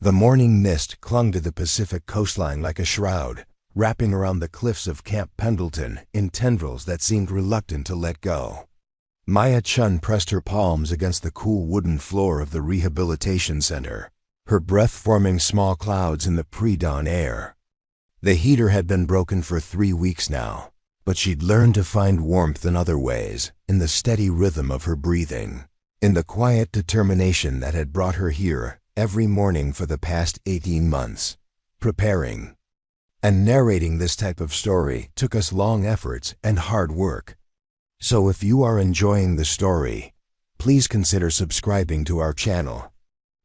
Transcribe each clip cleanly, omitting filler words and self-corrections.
The morning mist clung to the Pacific coastline like a shroud, wrapping around the cliffs of Camp Pendleton in tendrils that seemed reluctant to let go. Chen pressed her palms against the cool wooden floor of the rehabilitation center, her breath forming small clouds in the pre-dawn air. The heater had been broken for 3 weeks now, but she'd learned to find warmth in other ways, in the steady rhythm of her breathing, in the quiet determination that had brought her here every morning for the past 18 months, preparing. And narrating this type of story took us long efforts and hard work. So if you are enjoying the story, please consider subscribing to our channel.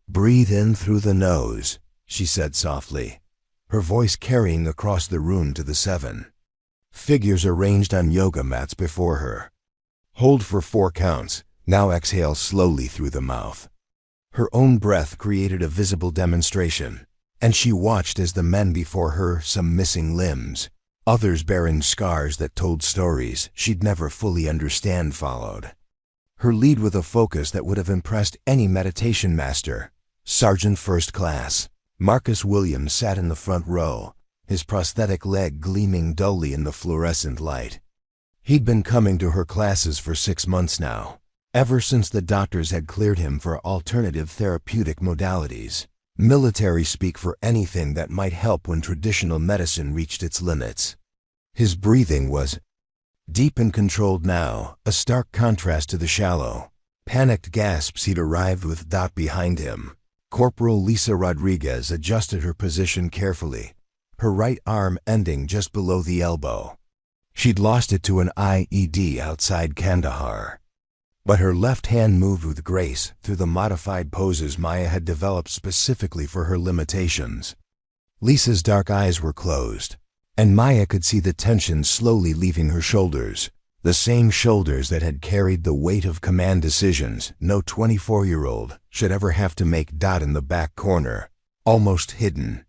Breathe in through the nose, she said softly, her voice carrying across the room to the 7 figures arranged on yoga mats before her. Hold for 4 counts, now exhale slowly through the mouth. Her own breath created a visible demonstration, and she watched as the men before her, some missing limbs, others bearing scars that told stories she'd never fully understand, followed. Her lead with a focus that would have impressed any meditation master. Sergeant First Class Marcus Williams sat in the front row, his prosthetic leg gleaming dully in the fluorescent light. He'd been coming to her classes for 6 months now, ever since the doctors had cleared him for alternative therapeutic modalities, military speak for anything that might help when traditional medicine reached its limits. His breathing was deep and controlled now, a stark contrast to the shallow, panicked gasps he'd arrived with. Behind him, Corporal Lisa Rodriguez adjusted her position carefully, her right arm ending just below the elbow. She'd lost it to an IED outside Kandahar. But her left hand moved with grace through the modified poses Maya had developed specifically for her limitations. Lisa's dark eyes were closed, and Maya could see the tension slowly leaving her shoulders, the same shoulders that had carried the weight of command decisions no 24-year-old should ever have to make. In the back corner, almost hidden,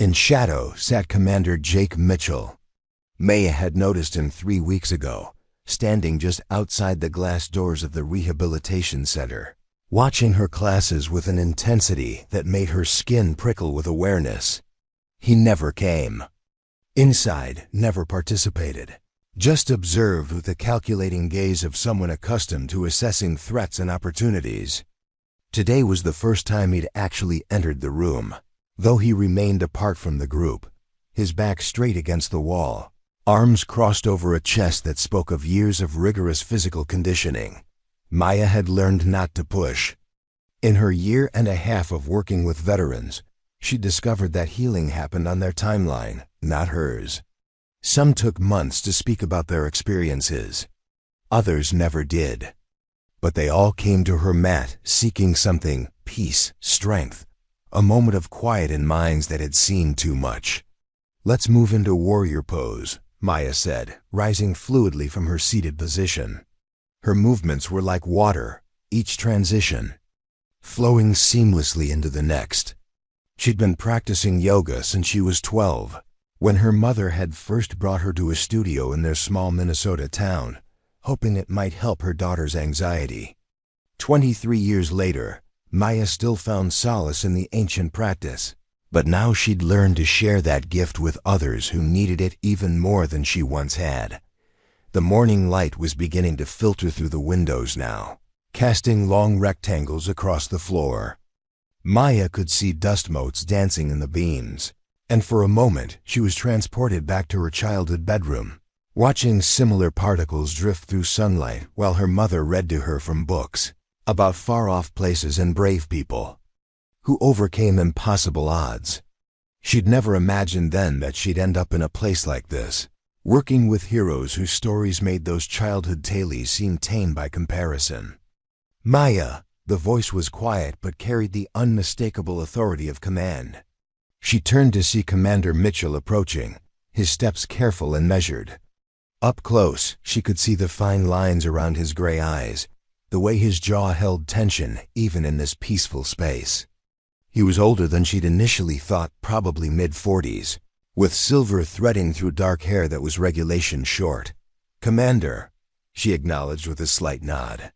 in shadow, sat Commander Jake Mitchell. Maya had noticed him 3 weeks ago, standing just outside the glass doors of the rehabilitation center, watching her classes with an intensity that made her skin prickle with awareness. He never came inside, never participated, just observed with the calculating gaze of someone accustomed to assessing threats and opportunities. Today was the first time he'd actually entered the room, though he remained apart from the group, his back straight against the wall, arms crossed over a chest that spoke of years of rigorous physical conditioning. Maya had learned not to push. In her 1.5 years of working with veterans, she discovered that healing happened on their timeline, not hers. Some took months to speak about their experiences. Others never did. But they all came to her mat seeking something: peace, strength, a moment of quiet in minds that had seen too much. "Let's move into warrior pose," Maya said, rising fluidly from her seated position. Her movements were like water, each transition flowing seamlessly into the next. She'd been practicing yoga since she was 12, when her mother had first brought her to a studio in their small Minnesota town, hoping it might help her daughter's anxiety. 23 years later, Maya still found solace in the ancient practice, but now she'd learned to share that gift with others who needed it even more than she once had. The morning light was beginning to filter through the windows now, casting long rectangles across the floor. Maya could see dust motes dancing in the beams, and for a moment she was transported back to her childhood bedroom, watching similar particles drift through sunlight while her mother read to her from books about far-off places and brave people who overcame impossible odds. She'd never imagined then that she'd end up in a place like this, working with heroes whose stories made those childhood tales seem tame by comparison. "Maya," the voice was quiet but carried the unmistakable authority of command. She turned to see Commander Mitchell approaching, his steps careful and measured. Up close, she could see the fine lines around his gray eyes, the way his jaw held tension even in this peaceful space. He was older than she'd initially thought, probably mid-40s, with silver threading through dark hair that was regulation short. "Commander," she acknowledged with a slight nod.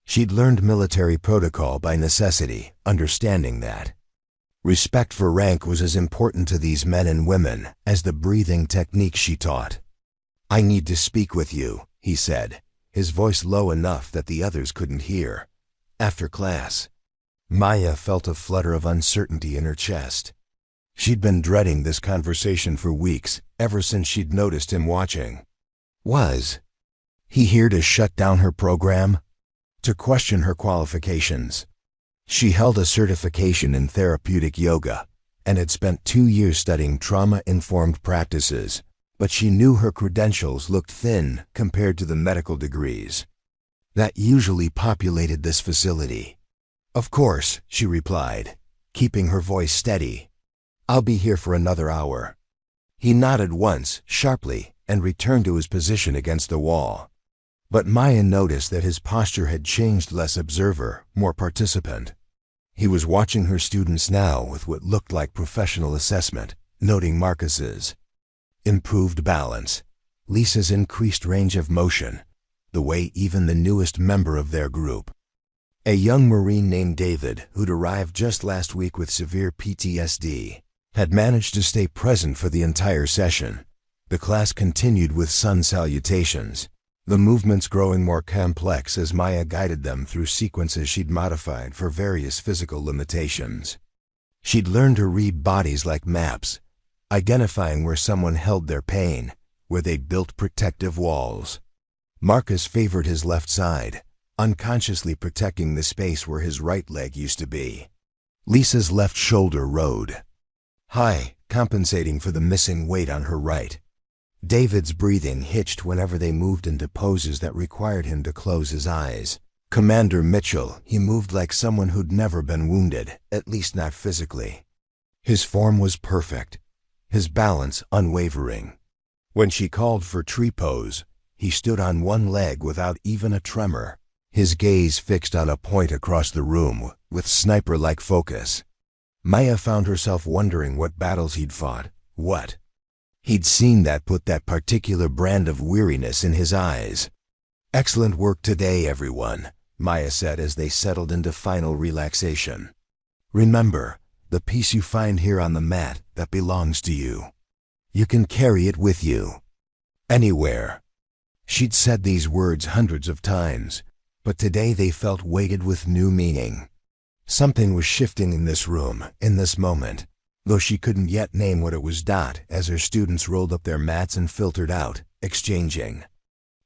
She'd learned military protocol by necessity, understanding that. Respect for rank was as important to these men and women as the breathing technique she taught. "I need to speak with you," he said, his voice low enough that the others couldn't hear. "After class." Maya felt a flutter of uncertainty in her chest. She'd been dreading this conversation for weeks, ever since she'd noticed him watching. Was he here to shut down her program? To question her qualifications? She held a certification in therapeutic yoga and had spent 2 years studying trauma-informed practices, but she knew her credentials looked thin compared to the medical degrees that usually populated this facility. "Of course," she replied, keeping her voice steady. "I'll be here for another hour." He nodded once, sharply, and returned to his position against the wall. But Maya noticed that his posture had changed, less observer, more participant. He was watching her students now with what looked like professional assessment, noting Marcus's improved balance, Lisa's increased range of motion, the way even the newest member of their group, a young Marine named David, who'd arrived just last week with severe PTSD, had managed to stay present for the entire session. The class continued with sun salutations, the movements growing more complex as Maya guided them through sequences she'd modified for various physical limitations. She'd learned to read bodies like maps, identifying where someone held their pain, where they built protective walls. Marcus favored his left side, unconsciously protecting the space where his right leg used to be. Lisa's left shoulder rode high, compensating for the missing weight on her right. David's breathing hitched whenever they moved into poses that required him to close his eyes. Commander Mitchell, he moved like someone who'd never been wounded, at least not physically. His form was perfect, his balance unwavering. When she called for tree pose, he stood on one leg without even a tremor, his gaze fixed on a point across the room with sniper-like focus. Maya found herself wondering what battles he'd fought, what he'd seen that put that particular brand of weariness in his eyes. "Excellent work today, everyone," Maya said as they settled into final relaxation. "Remember, the peace you find here on the mat, that belongs to you. You can carry it with you. Anywhere." She'd said these words hundreds of times, but today they felt weighted with new meaning. Something was shifting in this room, in this moment, though she couldn't yet name what it was. As her students rolled up their mats and filtered out, exchanging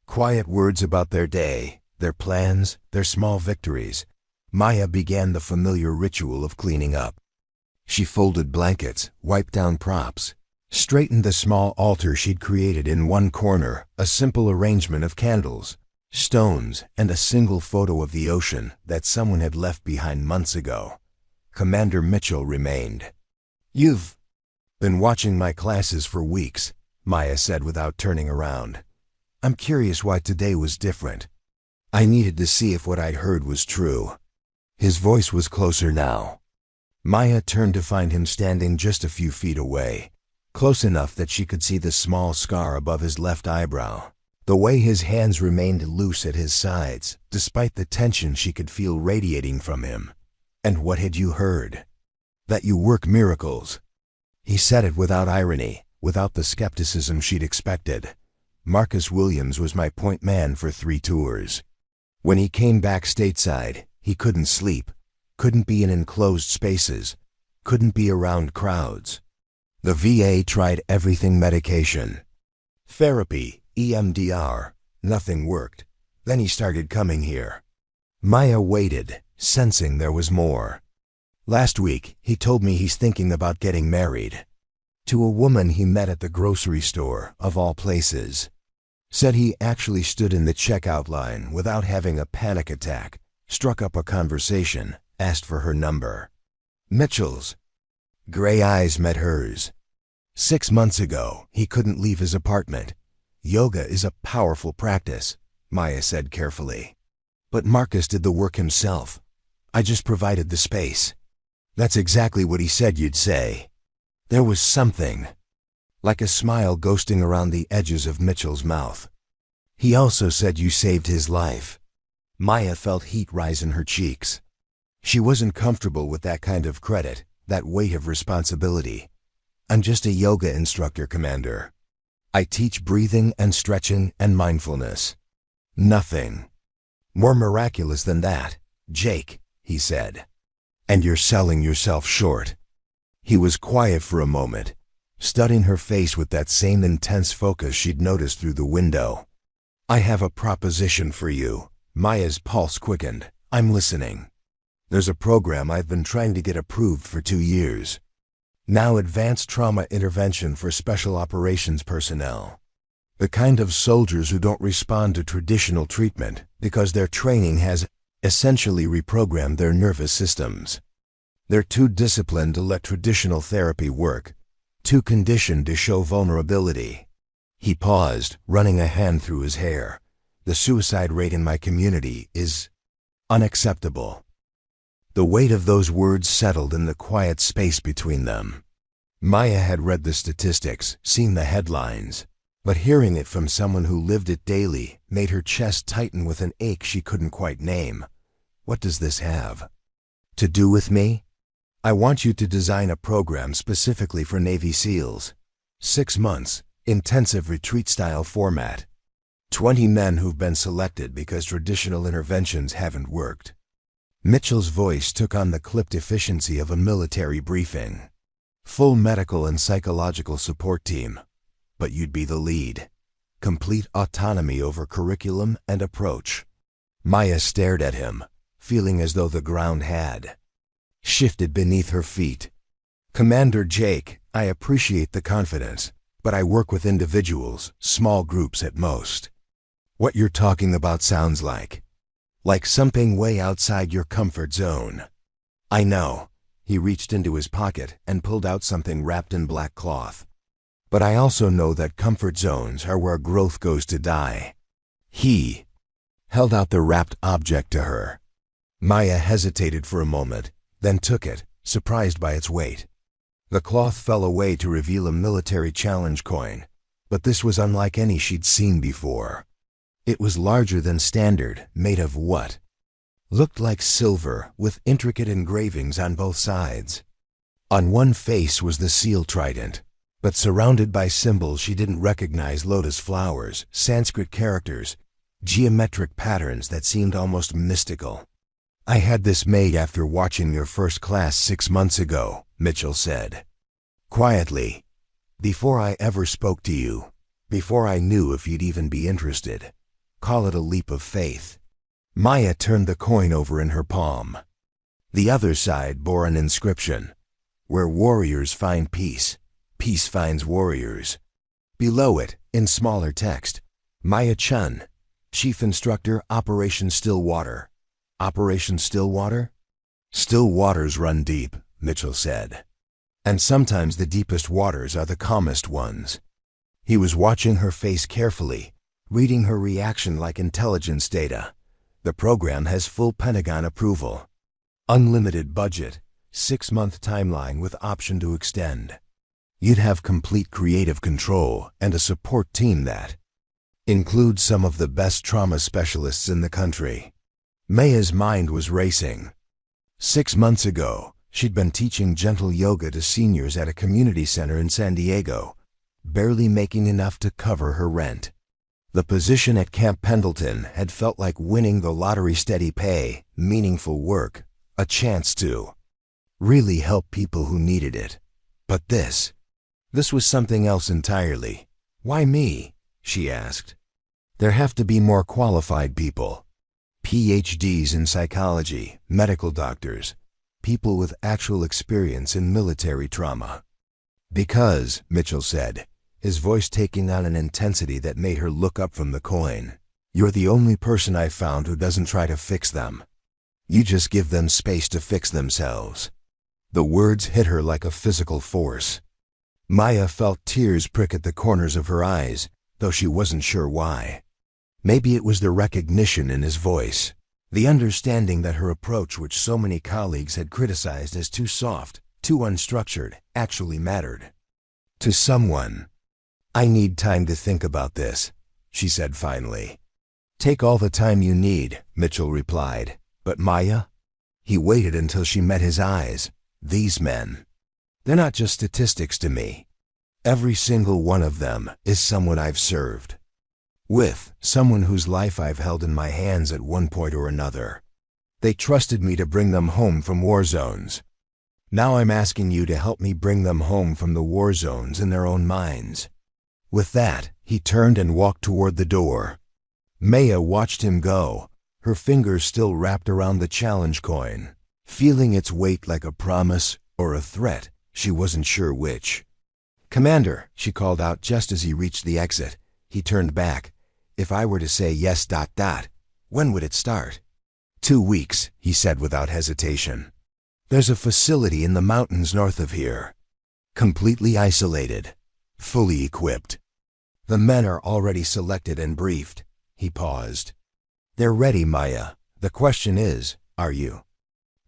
quiet words about their day, their plans, their small victories, Maya began the familiar ritual of cleaning up. She folded blankets, wiped down props, straightened the small altar she'd created in one corner, a simple arrangement of candles, stones, and a single photo of the ocean that someone had left behind months ago. Commander Mitchell remained. "You've been watching my classes for weeks," Maya said without turning around. "I'm curious why today was different. I needed to see if what I'd heard was true." His voice was closer now. Maya turned to find him standing just a few feet away, close enough that she could see the small scar above his left eyebrow, the way his hands remained loose at his sides, despite the tension she could feel radiating from him. "And what had you heard?" "That you work miracles." He said it without irony, without the skepticism she'd expected. "Marcus Williams was my point man for 3 tours. When he came back stateside, he couldn't sleep, couldn't be in enclosed spaces, couldn't be around crowds. The VA tried everything: medication, therapy, EMDR, nothing worked. Then he started coming here." Maya waited, sensing there was more. "Last week, he told me he's thinking about getting married. To a woman he met at the grocery store, of all places. Said he actually stood in the checkout line without having a panic attack, struck up a conversation, asked for her number." Mitchell's gray eyes met hers. 6 months ago, he couldn't leave his apartment. "Yoga is a powerful practice," Maya said carefully. "But Marcus did the work himself. I just provided the space." "That's exactly what he said you'd say." There was something, like a smile ghosting around the edges of Mitchell's mouth. "He also said you saved his life." Maya felt heat rise in her cheeks. She wasn't comfortable with that kind of credit, that weight of responsibility. I'm just a yoga instructor, Commander. I teach breathing and stretching and mindfulness. Nothing more miraculous than that, Jake, he said. And you're selling yourself short. He was quiet for a moment, studying her face with that same intense focus she'd noticed through the window. I have a proposition for you. Maya's pulse quickened. I'm listening. There's a program I've been trying to get approved for 2 years. Now, advanced trauma intervention for special operations personnel. The kind of soldiers who don't respond to traditional treatment because their training has essentially reprogrammed their nervous systems. They're too disciplined to let traditional therapy work, too conditioned to show vulnerability. He paused, running a hand through his hair. The suicide rate in my community is unacceptable. The weight of those words settled in the quiet space between them. Maya had read the statistics, seen the headlines, but hearing it from someone who lived it daily made her chest tighten with an ache she couldn't quite name. What does this have to do with me? I want you to design a program specifically for Navy SEALs. 6 months, intensive retreat-style format. 20 men who've been selected because traditional interventions haven't worked. Mitchell's voice took on the clipped efficiency of a military briefing. Full medical and psychological support team. But you'd be the lead. Complete autonomy over curriculum and approach. Maya stared at him, feeling as though the ground had shifted beneath her feet. Commander Jake, I appreciate the confidence, but I work with individuals, small groups at most. What you're talking about sounds like something way outside your comfort zone. I know. He reached into his pocket and pulled out something wrapped in black cloth. But I also know that comfort zones are where growth goes to die. He held out the wrapped object to her. Maya hesitated for a moment, then took it, surprised by its weight. The cloth fell away to reveal a military challenge coin, but this was unlike any she'd seen before. It was larger than standard, made of what looked like silver, with intricate engravings on both sides. On one face was the SEAL trident, but surrounded by symbols she didn't recognize: lotus flowers, Sanskrit characters, geometric patterns that seemed almost mystical. I had this made after watching your first class 6 months ago, Mitchell said. Quietly. Before I ever spoke to you. Before I knew if you'd even be interested. Call it a leap of faith. Maya turned the coin over in her palm. The other side bore an inscription. Where warriors find peace, peace finds warriors. Below it, in smaller text, Maya Chen, Chief Instructor, Operation Stillwater. Operation Stillwater? Still waters run deep, Mitchell said. And sometimes the deepest waters are the calmest ones. He was watching her face carefully, reading her reaction like intelligence data. The program has full Pentagon approval. Unlimited budget, 6-month timeline with option to extend. You'd have complete creative control and a support team that includes some of the best trauma specialists in the country. Maya's mind was racing. 6 months ago, she'd been teaching gentle yoga to seniors at a community center in San Diego, barely making enough to cover her rent. The position at Camp Pendleton had felt like winning the lottery: steady pay, meaningful work, a chance to really help people who needed it. But this was something else entirely. Why me? She asked. There have to be more qualified people. PhDs in psychology, medical doctors, people with actual experience in military trauma. Because, Mitchell said, his voice taking on an intensity that made her look up from the coin, you're the only person I've found who doesn't try to fix them. You just give them space to fix themselves. The words hit her like a physical force. Maya felt tears prick at the corners of her eyes, though she wasn't sure why. Maybe it was the recognition in his voice, the understanding that her approach, which so many colleagues had criticized as too soft, too unstructured, actually mattered to someone. I need time to think about this, she said finally. Take all the time you need, Mitchell replied. But Maya? He waited until she met his eyes, These men, they're not just statistics to me. Every single one of them is someone I've served with, someone whose life I've held in my hands at one point or another. They trusted me to bring them home from war zones. Now I'm asking you to help me bring them home from the war zones in their own minds." With that, he turned and walked toward the door. Maya watched him go, her fingers still wrapped around the challenge coin, feeling its weight like a promise or a threat. She wasn't sure which. "Commander," she called out just as he reached the exit. He turned back. "If I were to say yes, when would it start?" 2 weeks, he said without hesitation. "There's a facility in the mountains north of here. Completely isolated. Fully equipped. The men are already selected and briefed." He paused. "They're ready, Maya. The question is, are you?"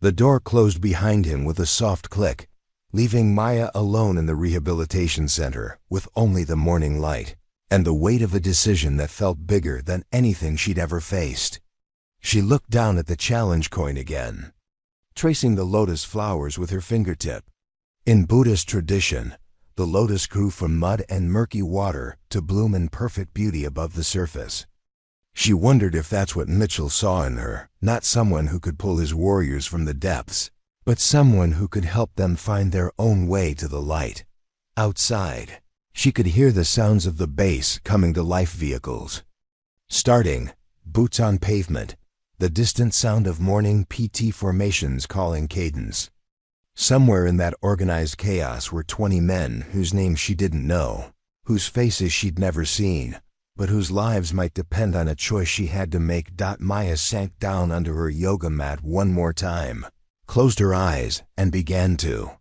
The door closed behind him with a soft click, leaving Maya alone in the rehabilitation center with only the morning light and the weight of a decision that felt bigger than anything she'd ever faced. She looked down at the challenge coin again, tracing the lotus flowers with her fingertip. In Buddhist tradition, the lotus grew from mud and murky water to bloom in perfect beauty above the surface. She wondered if that's what Mitchell saw in her, not someone who could pull his warriors from the depths, but someone who could help them find their own way to the light. Outside, she could hear the sounds of the base coming to life vehicles. Starting, boots on pavement, the distant sound of morning PT formations calling cadence. Somewhere in that organized chaos were 20 men whose names she didn't know, whose faces she'd never seen, but whose lives might depend on a choice she had to make. Maya sank down under her yoga mat one more time, closed her eyes, and began to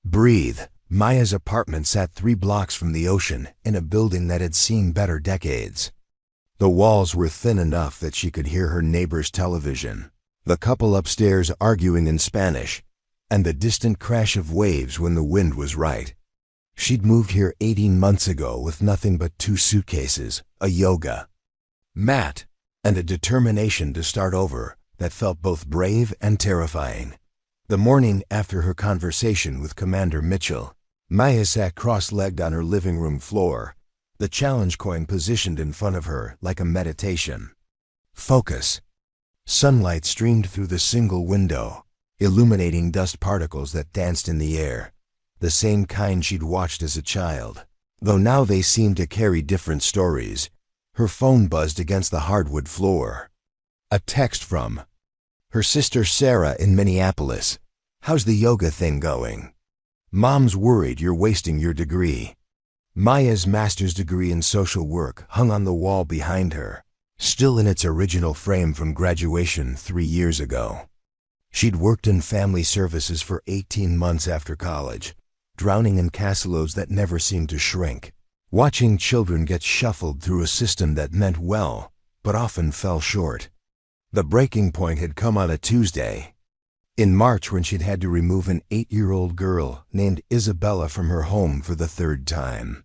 breathe. Maya's apartment sat 3 blocks from the ocean in a building that had seen better decades. The walls were thin enough that she could hear her neighbor's television, the couple upstairs arguing in Spanish, and the distant crash of waves when the wind was right. She'd moved here 18 months ago with nothing but 2 suitcases, a yoga mat, and a determination to start over that felt both brave and terrifying. The morning after her conversation with Commander Mitchell, Maya sat cross-legged on her living room floor, the challenge coin positioned in front of her like a meditation. Focus. Sunlight streamed through the single window, illuminating dust particles that danced in the air, the same kind she'd watched as a child, though now they seemed to carry different stories. Her phone buzzed against the hardwood floor. A text from her sister Sarah in Minneapolis. "How's the yoga thing going? Mom's worried you're wasting your degree." Maya's master's degree in social work hung on the wall behind her, still in its original frame from graduation 3 years ago. She'd worked in family services for 18 months after college, drowning in caseloads that never seemed to shrink, watching children get shuffled through a system that meant well, but often fell short. The breaking point had come on a Tuesday, in March, when she'd had to remove an 8-year-old girl named Isabella from her home for the 3rd time.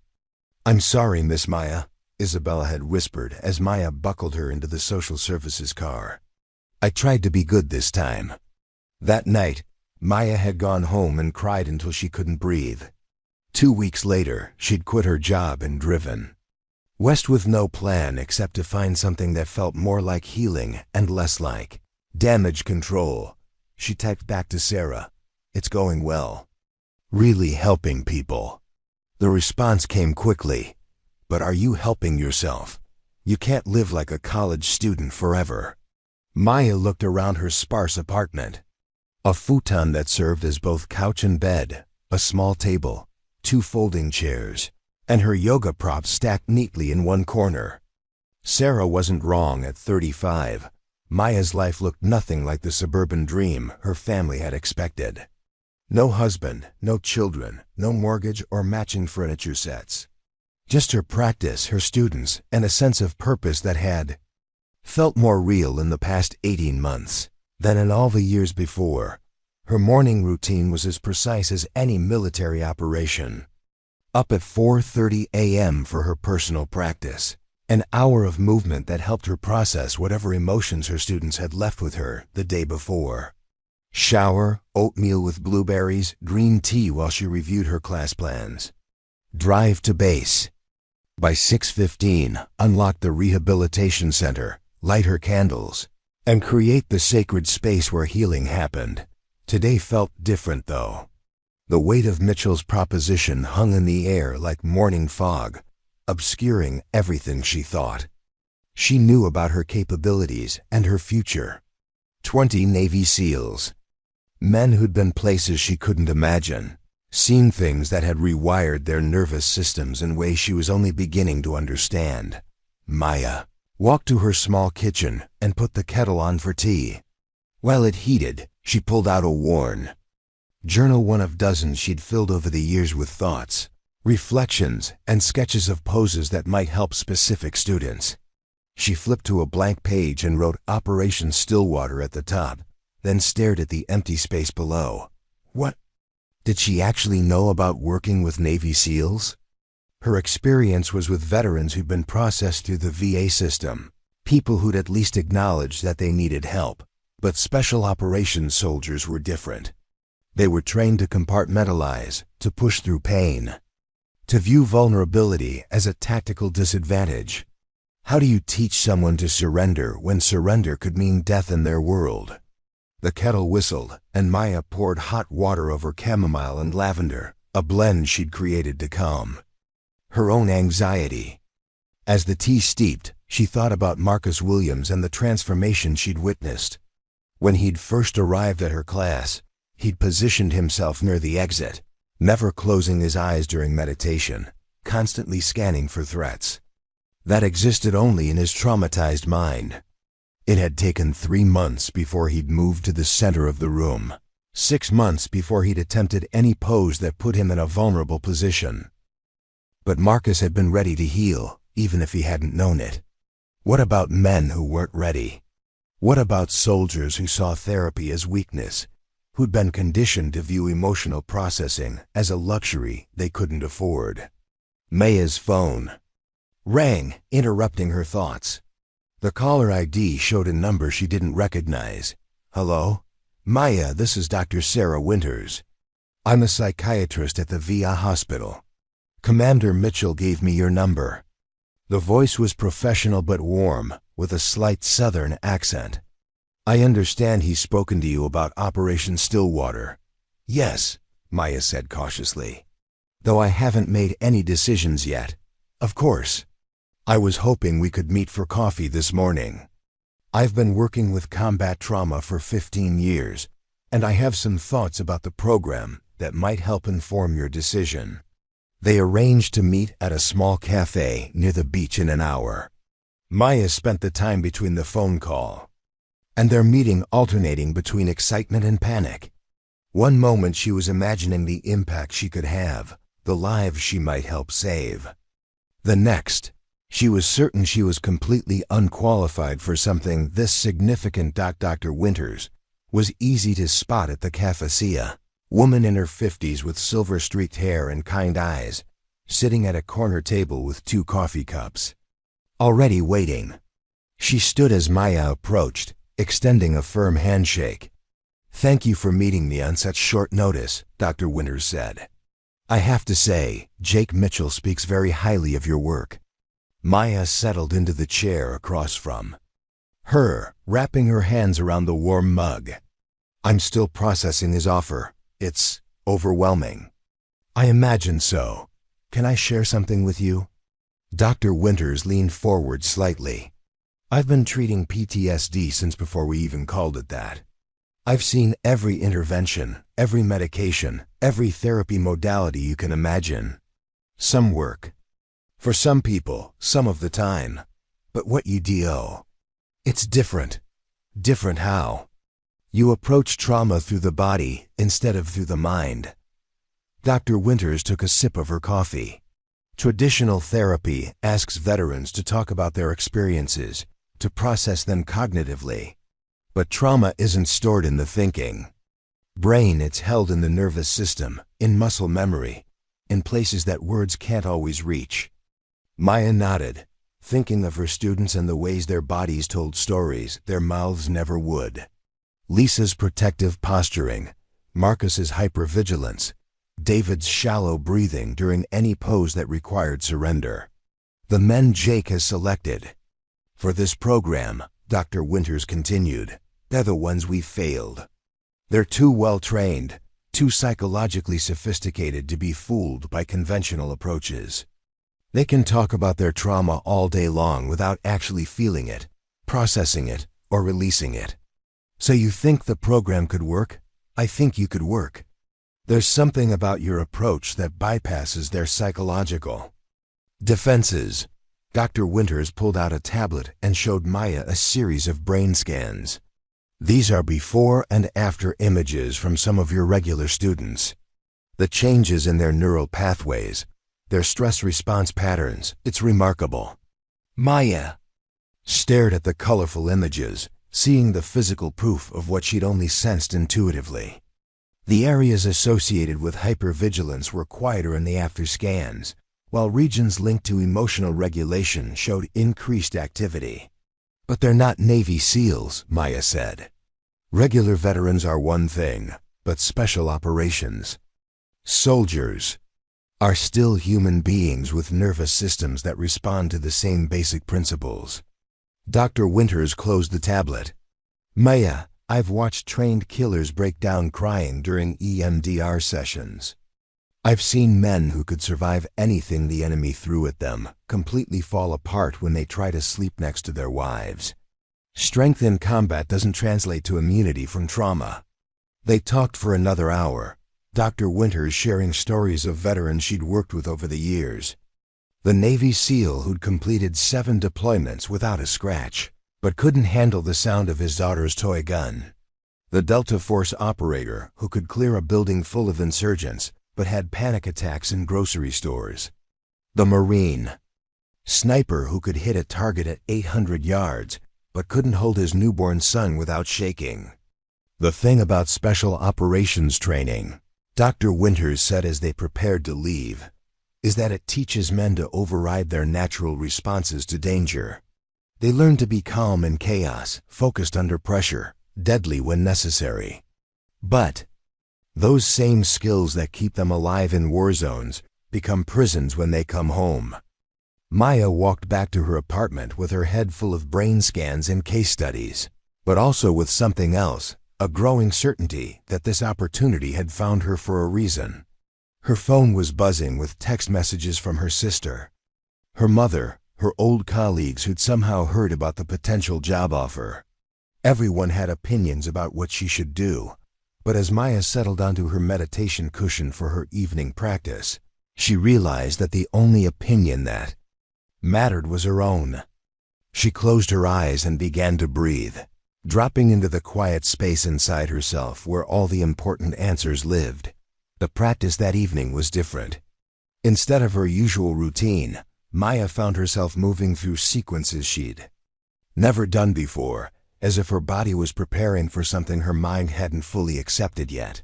"I'm sorry, Miss Maya," Isabella had whispered as Maya buckled her into the social services car. "I tried to be good this time." That night, Maya had gone home and cried until she couldn't breathe. 2 weeks later, she'd quit her job and driven west with no plan except to find something that felt more like healing and less like damage control. She typed back to Sarah, "It's going well. Really helping people." The response came quickly, "But are you helping yourself? You can't live like a college student forever." Maya looked around her sparse apartment. A futon that served as both couch and bed, a small table, 2 folding chairs, and her yoga props stacked neatly in one corner. Sarah wasn't wrong at 35. Maya's life looked nothing like the suburban dream her family had expected. No husband, no children, no mortgage or matching furniture sets. Just her practice, her students, and a sense of purpose that had felt more real in the past 18 months than in all the years before. Her morning routine was as precise as any military operation. Up at 4:30 a.m. for her personal practice, an hour of movement that helped her process whatever emotions her students had left with her the day before. Shower, oatmeal with blueberries, green tea while she reviewed her class plans. Drive to base. By 6:15, unlock the rehabilitation center, light her candles, and create the sacred space where healing happened. Today felt different, though. The weight of Mitchell's proposition hung in the air like morning fog, obscuring everything she thought. She knew about her capabilities and her future. 20 Navy SEALs. Men who'd been places she couldn't imagine, seen things that had rewired their nervous systems in ways she was only beginning to understand. Maya walked to her small kitchen and put the kettle on for tea. While it heated, she pulled out a worn journal, one of dozens she'd filled over the years with thoughts, reflections, and sketches of poses that might help specific students. She flipped to a blank page and wrote Operation Stillwater at the top, then stared at the empty space below. What did she actually know about working with Navy SEALs? Her experience was with veterans who'd been processed through the VA system, people who'd at least acknowledged that they needed help. But special operations soldiers were different. They were trained to compartmentalize, to push through pain, to view vulnerability as a tactical disadvantage. How do you teach someone to surrender when surrender could mean death in their world? The kettle whistled, and Maya poured hot water over chamomile and lavender, a blend she'd created to calm her own anxiety. As the tea steeped, she thought about Marcus Williams and the transformation she'd witnessed. When he'd first arrived at her class, he'd positioned himself near the exit, never closing his eyes during meditation, constantly scanning for threats that existed only in his traumatized mind. It had taken 3 months before he'd moved to the center of the room, 6 months before he'd attempted any pose that put him in a vulnerable position. But Marcus had been ready to heal, even if he hadn't known it. What about men who weren't ready? What about soldiers who saw therapy as weakness, who'd been conditioned to view emotional processing as a luxury they couldn't afford? Maya's phone rang, interrupting her thoughts. The caller ID showed a number she didn't recognize. Hello? Maya, this is Dr. Sarah Winters. I'm a psychiatrist at the VA hospital. Commander Mitchell gave me your number. The voice was professional but warm, with a slight southern accent. I understand he's spoken to you about Operation Stillwater. Yes, Maya said cautiously. Though I haven't made any decisions yet. Of course. I was hoping we could meet for coffee this morning. I've been working with combat trauma for 15 years, and I have some thoughts about the program that might help inform your decision. They arranged to meet at a small cafe near the beach in an hour. Maya spent the time between the phone call and their meeting alternating between excitement and panic. One moment she was imagining the impact she could have, the lives she might help save. The next, she was certain she was completely unqualified for something this significant. Dr. Winters was easy to spot at the cafeteria. Woman in her 50s with silver-streaked hair and kind eyes, sitting at a corner table with 2 coffee cups. Already waiting. She stood as Maya approached, extending a firm handshake. Thank you for meeting me on such short notice, Dr. Winters said. I have to say, Jake Mitchell speaks very highly of your work. Maya settled into the chair across from her, wrapping her hands around the warm mug. I'm still processing his offer. It's overwhelming. I imagine so. Can I share something with you? Dr. Winters leaned forward slightly. I've been treating PTSD since before we even called it that. I've seen every intervention, every medication, every therapy modality you can imagine. Some work. For some people, some of the time. But what you do, it's different. Different how? You approach trauma through the body instead of through the mind. Dr. Winters took a sip of her coffee. Traditional therapy asks veterans to talk about their experiences, to process them cognitively. But trauma isn't stored in the thinking brain, it's held in the nervous system, in muscle memory, in places that words can't always reach. Maya nodded, thinking of her students and the ways their bodies told stories their mouths never would. Lisa's protective posturing, Marcus's hypervigilance, David's shallow breathing during any pose that required surrender. The men Jake has selected for this program, Dr. Winters continued, they're the ones we failed. They're too well trained, too psychologically sophisticated to be fooled by conventional approaches. They can talk about their trauma all day long without actually feeling it, processing it, or releasing it. So you think the program could work? I think you could work. There's something about your approach that bypasses their psychological defenses. Dr. Winters pulled out a tablet and showed Maya a series of brain scans. These are before and after images from some of your regular students. The changes in their neural pathways, their stress response patterns, it's remarkable. Maya stared at the colorful images, seeing the physical proof of what she'd only sensed intuitively. The areas associated with hypervigilance were quieter in the after scans, while regions linked to emotional regulation showed increased activity. But they're not Navy SEALs, Maya said. Regular veterans are one thing, but special operations soldiers are still human beings with nervous systems that respond to the same basic principles. Dr. Winters closed the tablet. Maya, I've watched trained killers break down crying during EMDR sessions. I've seen men who could survive anything the enemy threw at them completely fall apart when they try to sleep next to their wives. Strength in combat doesn't translate to immunity from trauma. They talked for another hour, Dr. Winters sharing stories of veterans she'd worked with over the years. The Navy SEAL who'd completed 7 deployments without a scratch, but couldn't handle the sound of his daughter's toy gun. The Delta Force operator who could clear a building full of insurgents, but had panic attacks in grocery stores. The Marine sniper who could hit a target at 800 yards, but couldn't hold his newborn son without shaking. The thing about special operations training, Dr. Winters said as they prepared to leave, is that it teaches men to override their natural responses to danger. They learn to be calm in chaos, focused under pressure, deadly when necessary. But those same skills that keep them alive in war zones become prisons when they come home. Maya walked back to her apartment with her head full of brain scans and case studies, but also with something else, a growing certainty that this opportunity had found her for a reason. Her phone was buzzing with text messages from her sister, her mother, her old colleagues who'd somehow heard about the potential job offer. Everyone had opinions about what she should do, but as Maya settled onto her meditation cushion for her evening practice, she realized that the only opinion that mattered was her own. She closed her eyes and began to breathe, dropping into the quiet space inside herself where all the important answers lived. The practice that evening was different. Instead of her usual routine, Maya found herself moving through sequences she'd never done before, as if her body was preparing for something her mind hadn't fully accepted yet.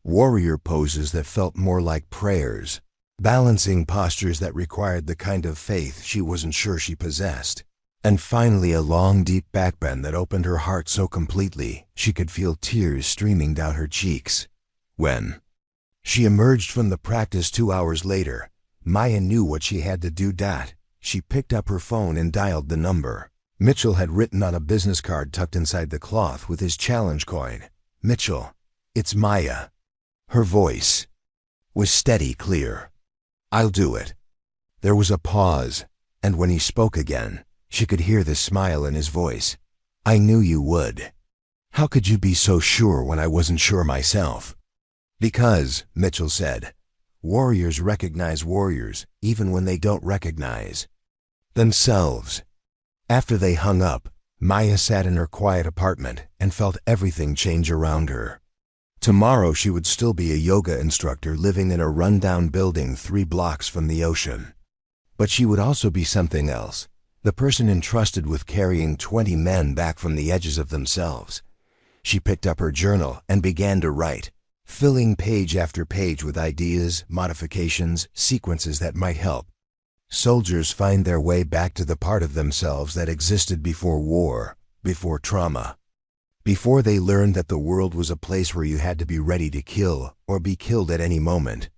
Warrior poses that felt more like prayers, balancing postures that required the kind of faith she wasn't sure she possessed, and finally a long, deep backbend that opened her heart so completely she could feel tears streaming down her cheeks. When she emerged from the practice 2 hours later, Maya knew what she had to do. She picked up her phone and dialed the number Mitchell had written on a business card tucked inside the cloth with his challenge coin. "Mitchell, it's Maya." Her voice was steady, clear. "I'll do it." There was a pause, and when he spoke again, she could hear the smile in his voice. "I knew you would. How could you be so sure when I wasn't sure myself?" "Because," Mitchell said, "warriors recognize warriors even when they don't recognize themselves." After they hung up, Maya sat in her quiet apartment and felt everything change around her. Tomorrow she would still be a yoga instructor living in a rundown building 3 blocks from the ocean. But she would also be something else, the person entrusted with carrying 20 men back from the edges of themselves. She picked up her journal and began to write, filling page after page with ideas, modifications, sequences that might help soldiers find their way back to the part of themselves that existed before war, before trauma. before they learned that the world was a place where you had to be ready to kill or be killed at any moment.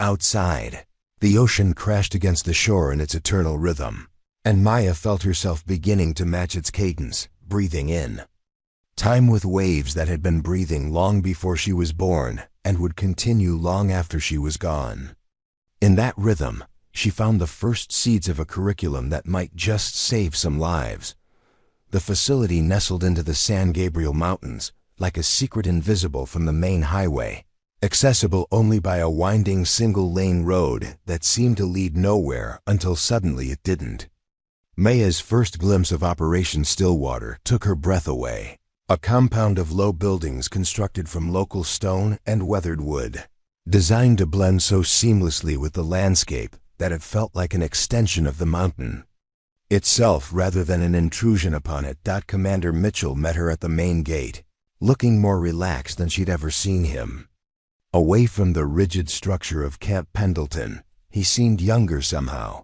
Outside, the ocean crashed against the shore in its eternal rhythm, and Maya felt herself beginning to match its cadence, breathing in time with waves that had been breathing long before she was born and would continue long after she was gone. In that rhythm, she found the first seeds of a curriculum that might just save some lives. The facility nestled into the San Gabriel Mountains, like a secret invisible from the main highway, accessible only by a winding single-lane road that seemed to lead nowhere until suddenly it didn't. Maya's first glimpse of Operation Stillwater took her breath away. A compound of low buildings constructed from local stone and weathered wood, designed to blend so seamlessly with the landscape that it felt like an extension of the mountain itself rather than an intrusion upon it. Commander Mitchell met her at the main gate, looking more relaxed than she'd ever seen him. Away from the rigid structure of Camp Pendleton, he seemed younger somehow,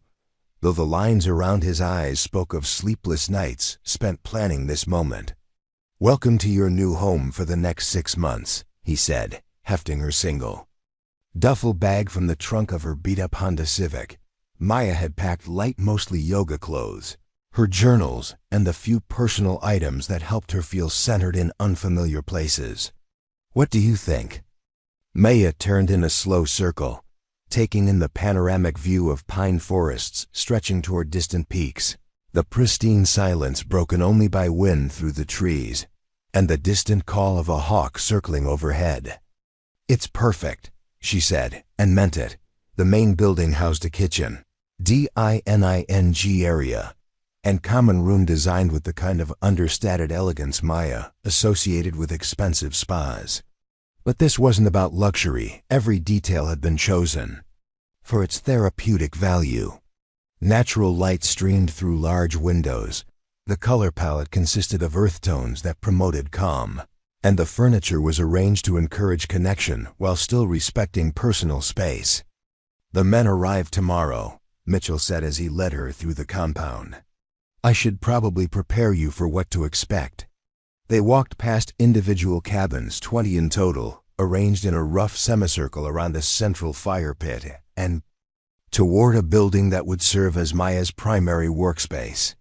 though the lines around his eyes spoke of sleepless nights spent planning this moment. "Welcome to your new home for the next 6 months," he said, hefting her single duffel bag from the trunk of her beat-up Honda Civic. Maya had packed light, mostly yoga clothes, her journals, and the few personal items that helped her feel centered in unfamiliar places. "What do you think?" Maya turned in a slow circle, taking in the panoramic view of pine forests stretching toward distant peaks, the pristine silence broken only by wind through the trees, and the distant call of a hawk circling overhead. "It's perfect," she said, and meant it. The main building housed a kitchen, dining area, and common room designed with the kind of understated elegance Maya associated with expensive spas. But this wasn't about luxury. Every detail had been chosen for its therapeutic value. Natural light streamed through large windows. The color palette consisted of earth tones that promoted calm, and the furniture was arranged to encourage connection while still respecting personal space. "The men arrive tomorrow," Mitchell said as he led her through the compound. "I should probably prepare you for what to expect." They walked past individual cabins, 20 in total, arranged in a rough semicircle around a central fire pit, and toward a building that would serve as Maya's primary workspace.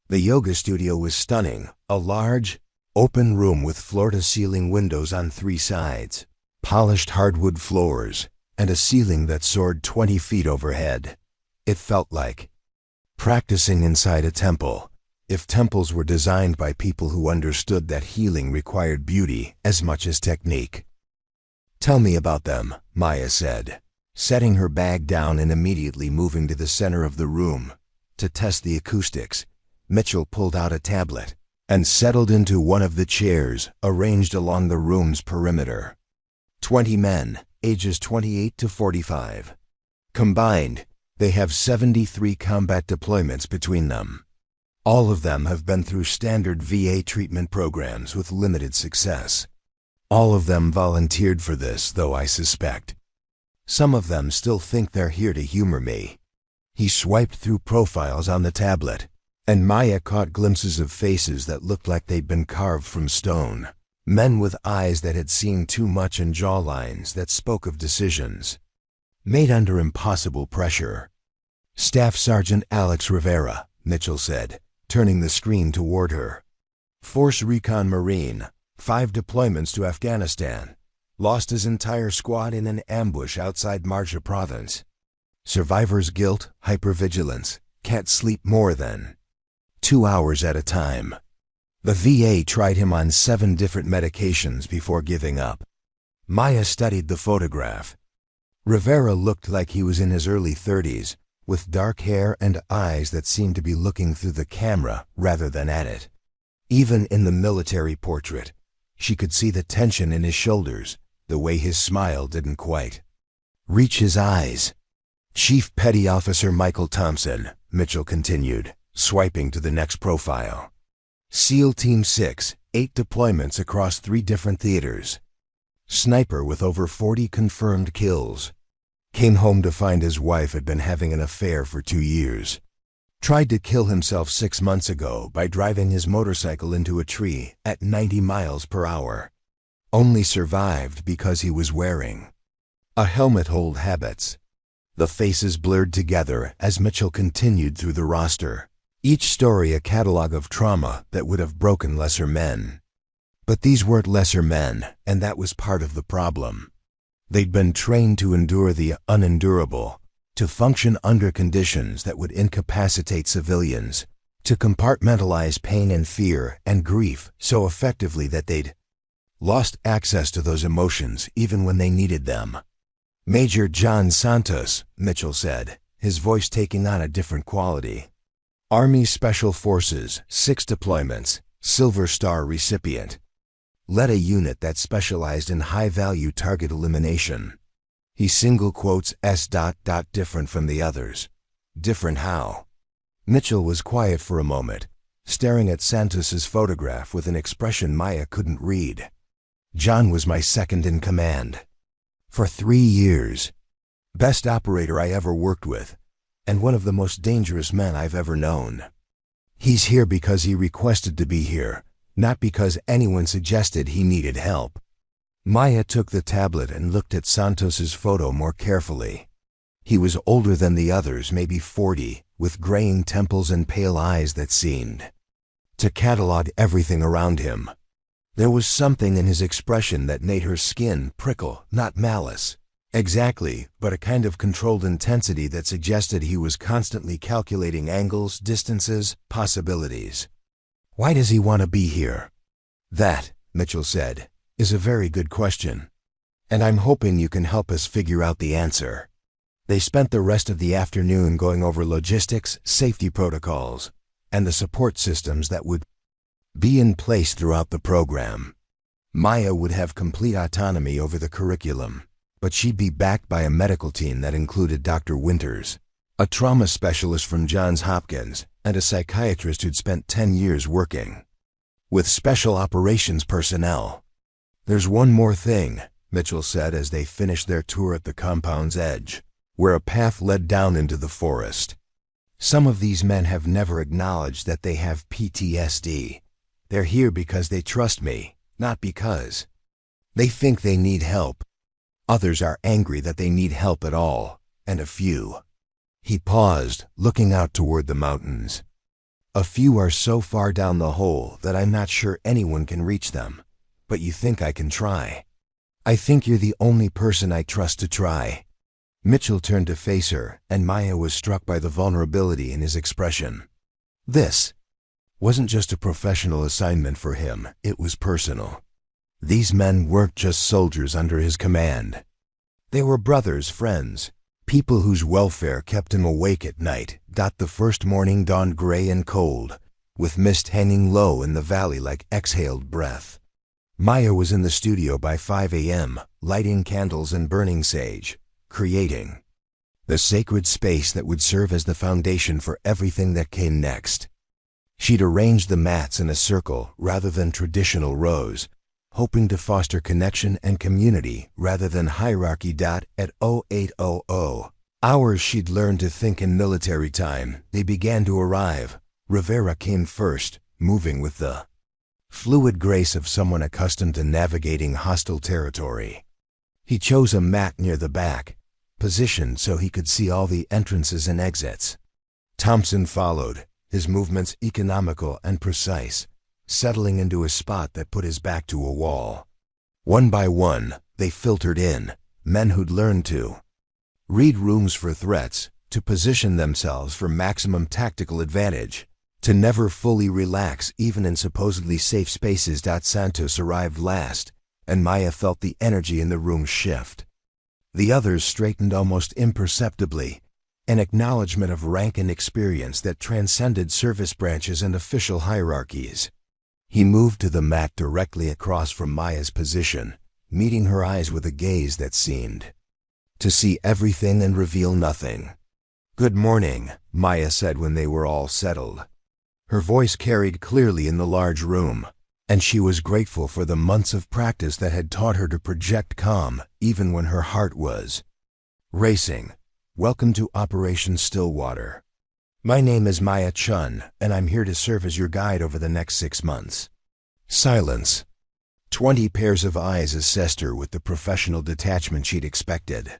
The yoga studio was stunning, a large, open room with floor-to-ceiling windows on 3 sides, polished hardwood floors, and a ceiling that soared 20 feet overhead. It felt like practicing inside a temple, if temples were designed by people who understood that healing required beauty as much as technique. "Tell me about them," Maya said, setting her bag down and immediately moving to the center of the room. To test the acoustics, Mitchell pulled out a tablet and settled into one of the chairs arranged along the room's perimeter. 20 men, ages 28 to 45. Combined, they have 73 combat deployments between them. All of them have been through standard VA treatment programs with limited success. All of them volunteered for this, though I suspect some of them still think they're here to humor me. He swiped through profiles on the tablet, and Maya caught glimpses of faces that looked like they'd been carved from stone. Men with eyes that had seen too much and jawlines that spoke of decisions made under impossible pressure. "Staff Sergeant Alex Rivera," Mitchell said, turning the screen toward her. "Force Recon Marine, 5 deployments to Afghanistan. Lost his entire squad in an ambush outside Marja province. Survivor's guilt, hypervigilance, can't sleep more than 2 hours at a time. The VA tried him on 7 different medications before giving up." Maya studied the photograph. Rivera looked like he was in his early 30s, with dark hair and eyes that seemed to be looking through the camera rather than at it. Even in the military portrait, she could see the tension in his shoulders, the way his smile didn't quite reach his eyes. "Chief Petty Officer Michael Thompson," Mitchell continued, swiping to the next profile. "SEAL Team 6, 8 deployments across 3 different theaters. Sniper with over 40 confirmed kills. Came home to find his wife had been having an affair for 2 years. Tried to kill himself 6 months ago by driving his motorcycle into a tree at 90 miles per hour. Only survived because he was wearing a helmet. Old habits. The faces blurred together as Mitchell continued through the roster. Each story a catalog of trauma that would have broken lesser men. But these weren't lesser men, and that was part of the problem. They'd been trained to endure the unendurable, to function under conditions that would incapacitate civilians, to compartmentalize pain and fear and grief so effectively that they'd lost access to those emotions even when they needed them. Major Santos, Mitchell said, his voice taking on a different quality. Army Special Forces, 6 deployments, Silver Star recipient. Led a unit that specialized in high-value target elimination. He single quotes different from the others. Different how? Mitchell was quiet for a moment, staring at Santos's photograph with an expression Maya couldn't read. John was my second in command. For 3 years. Best operator I ever worked with, and one of the most dangerous men I've ever known. He's here because he requested to be here, not because anyone suggested he needed help. Maya took the tablet and looked at Santos's photo more carefully. He was older than the others, maybe 40, with graying temples and pale eyes that seemed to catalog everything around him. There was something in his expression that made her skin prickle, not malice. Exactly, but a kind of controlled intensity that suggested he was constantly calculating angles, distances, possibilities. Why does he want to be here? That, Mitchell said, is a very good question. And I'm hoping you can help us figure out the answer. They spent the rest of the afternoon going over logistics, safety protocols, and the support systems that would be in place throughout the program. Maya would have complete autonomy over the curriculum, but she'd be backed by a medical team that included Dr. Winters, a trauma specialist from Johns Hopkins, and a psychiatrist who'd spent 10 years working with special operations personnel. There's one more thing, Mitchell said as they finished their tour at the compound's edge, where a path led down into the forest. Some of these men have never acknowledged that they have PTSD. They're here because they trust me, not because they think they need help. Others are angry that they need help at all, and a few. He paused, looking out toward the mountains. A few are so far down the hole that I'm not sure anyone can reach them. But you think I can try. I think you're the only person I trust to try. Mitchell turned to face her, and Maya was struck by the vulnerability in his expression. This wasn't just a professional assignment for him, it was personal. These men weren't just soldiers under his command. They were brothers, friends, people whose welfare kept him awake at night. The first morning dawned gray and cold, with mist hanging low in the valley like exhaled breath. Maya was in the studio by 5 a.m., lighting candles and burning sage, creating the sacred space that would serve as the foundation for everything that came next. She'd arranged the mats in a circle rather than traditional rows, hoping to foster connection and community rather than hierarchy. At 0800 hours she'd learned to think in military time, they began to arrive. Rivera came first, moving with the fluid grace of someone accustomed to navigating hostile territory. He chose a mat near the back, positioned so he could see all the entrances and exits. Thompson followed, his movements economical and precise, settling into a spot that put his back to a wall. One by one, they filtered in, men who'd learned to read rooms for threats, to position themselves for maximum tactical advantage, to never fully relax even in supposedly safe spaces. Santos arrived last, and Maya felt the energy in the room shift. The others straightened almost imperceptibly, an acknowledgement of rank and experience that transcended service branches and official hierarchies. He moved to the mat directly across from Maya's position, meeting her eyes with a gaze that seemed to see everything and reveal nothing. "Good morning," Maya said when they were all settled. Her voice carried clearly in the large room, and she was grateful for the months of practice that had taught her to project calm even when her heart was racing. "Welcome to Operation Stillwater." My name is Maya Chen, and I'm here to serve as your guide over the next 6 months. Silence. 20 pairs of eyes assessed her with the professional detachment she'd expected.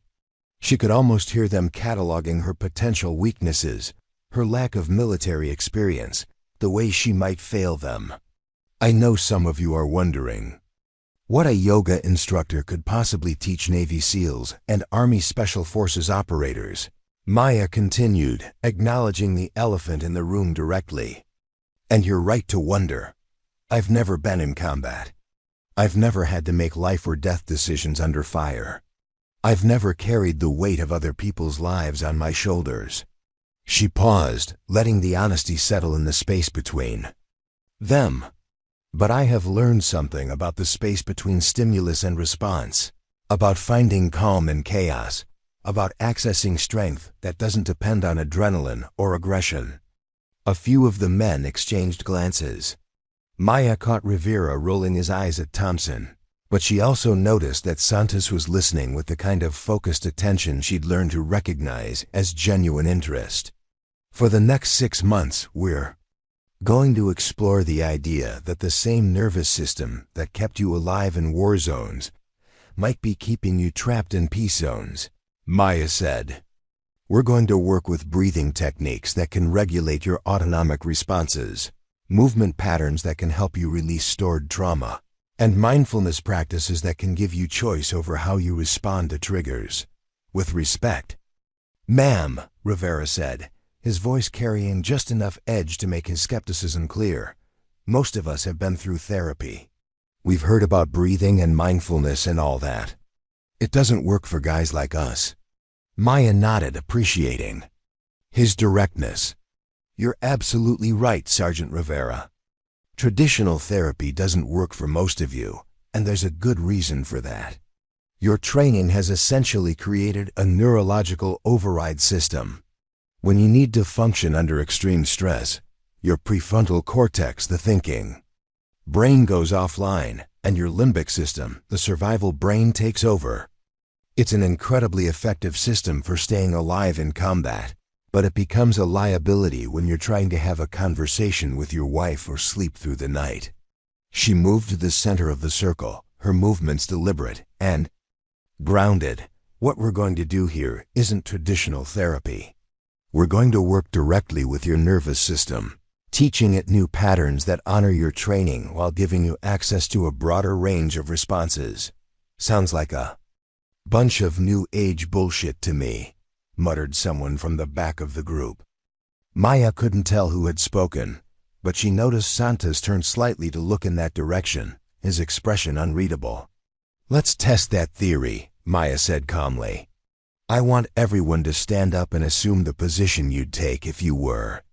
She could almost hear them cataloging her potential weaknesses, her lack of military experience, the way she might fail them. I know some of you are wondering what a yoga instructor could possibly teach Navy SEALs and Army Special Forces operators. Maya continued, acknowledging the elephant in the room directly. And you're right to wonder. I've never been in combat. I've never had to make life or death decisions under fire. I've never carried the weight of other people's lives on my shoulders. She paused, letting the honesty settle in the space between them. But I have learned something about the space between stimulus and response, about finding calm in chaos, about accessing strength that doesn't depend on adrenaline or aggression. A few of the men exchanged glances. Maya caught Rivera rolling his eyes at Thompson, but she also noticed that Santos was listening with the kind of focused attention she'd learned to recognize as genuine interest. For the next 6 months, we're going to explore the idea that the same nervous system that kept you alive in war zones might be keeping you trapped in peace zones, Maya said. We're going to work with breathing techniques that can regulate your autonomic responses, movement patterns that can help you release stored trauma, and mindfulness practices that can give you choice over how you respond to triggers. With respect. Ma'am, Rivera said, his voice carrying just enough edge to make his skepticism clear. Most of us have been through therapy. We've heard about breathing and mindfulness and all that. It doesn't work for guys like us. Maya nodded, appreciating his directness. You're absolutely right, Sergeant Rivera. Traditional therapy doesn't work for most of you, and there's a good reason for that. Your training has essentially created a neurological override system. When you need to function under extreme stress, your prefrontal cortex, the thinking brain, goes offline, and your limbic system, the survival brain, takes over. It's an incredibly effective system for staying alive in combat, but it becomes a liability when you're trying to have a conversation with your wife or sleep through the night. She moved to the center of the circle, her movements deliberate and grounded. What we're going to do here isn't traditional therapy. We're going to work directly with your nervous system, teaching it new patterns that honor your training while giving you access to a broader range of responses. Sounds like a bunch of new age bullshit to me, muttered someone from the back of the group. Maya couldn't tell who had spoken, but she noticed Santos turn slightly to look in that direction, his expression unreadable. Let's test that theory, Maya said calmly. I want everyone to stand up and assume the position you'd take if you were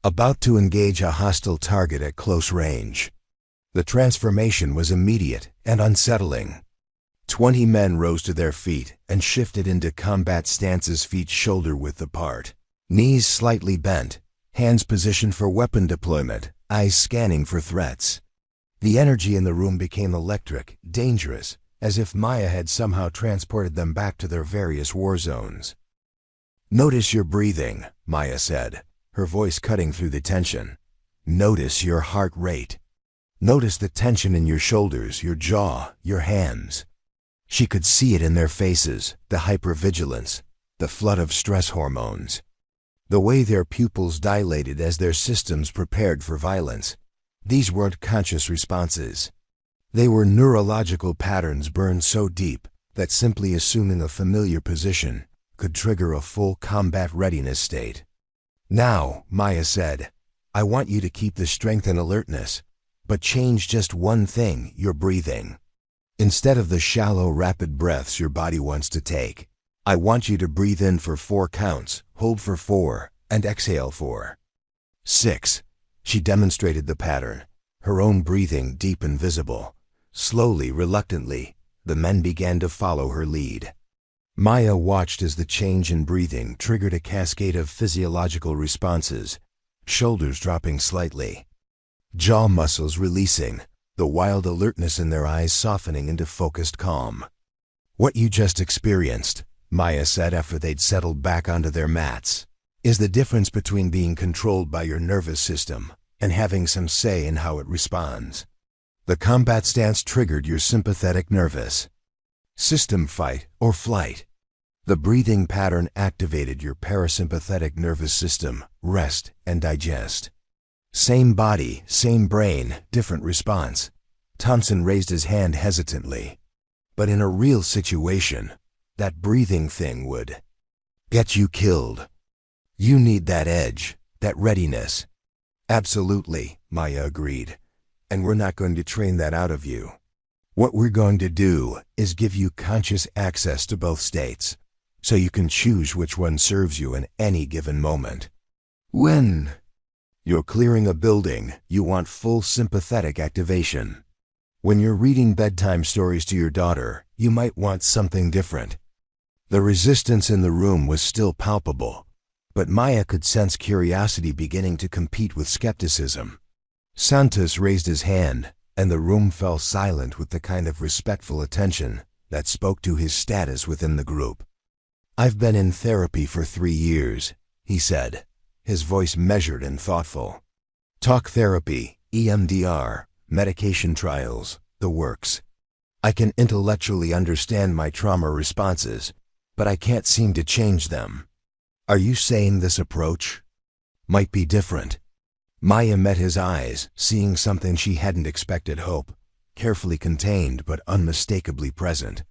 about to engage a hostile target at close range. The transformation was immediate and unsettling. 20 men rose to their feet and shifted into combat stances, feet shoulder-width apart, knees slightly bent, hands positioned for weapon deployment, eyes scanning for threats. The energy in the room became electric, dangerous, as if Maya had somehow transported them back to their various war zones. Notice your breathing, Maya said, her voice cutting through the tension. Notice your heart rate. Notice the tension in your shoulders, your jaw, your hands. She could see it in their faces, the hypervigilance, the flood of stress hormones, the way their pupils dilated as their systems prepared for violence. These weren't conscious responses. They were neurological patterns burned so deep that simply assuming a familiar position could trigger a full combat readiness state. Now, Maya said, I want you to keep the strength and alertness, but change just one thing, your breathing. Instead of the shallow, rapid breaths your body wants to take, I want you to breathe in for 4 counts, hold for 4, and exhale for 6. She demonstrated the pattern, her own breathing deep and visible. Slowly, reluctantly, the men began to follow her lead. Maya watched as the change in breathing triggered a cascade of physiological responses, shoulders dropping slightly, jaw muscles releasing, the wild alertness in their eyes softening into focused calm. What you just experienced, Maya said after they'd settled back onto their mats, is the difference between being controlled by your nervous system and having some say in how it responds. The combat stance triggered your sympathetic nervous system, fight or flight. The breathing pattern activated your parasympathetic nervous system, rest and digest. Same body, same brain, different response. Thompson raised his hand hesitantly. But in a real situation, that breathing thing would get you killed. You need that edge, that readiness. Absolutely, Maya agreed. And we're not going to train that out of you. What we're going to do is give you conscious access to both states, so you can choose which one serves you in any given moment. When you're clearing a building, you want full sympathetic activation. When you're reading bedtime stories to your daughter, you might want something different. The resistance in the room was still palpable, but Maya could sense curiosity beginning to compete with skepticism. Santos raised his hand, and the room fell silent with the kind of respectful attention that spoke to his status within the group. "I've been in therapy for 3 years," he said, his voice measured and thoughtful. "Talk therapy, EMDR, medication trials, the works. I can intellectually understand my trauma responses, but I can't seem to change them. Are you saying this approach might be different?" Maya met his eyes, seeing something she hadn't expected: hope, carefully contained but unmistakably present.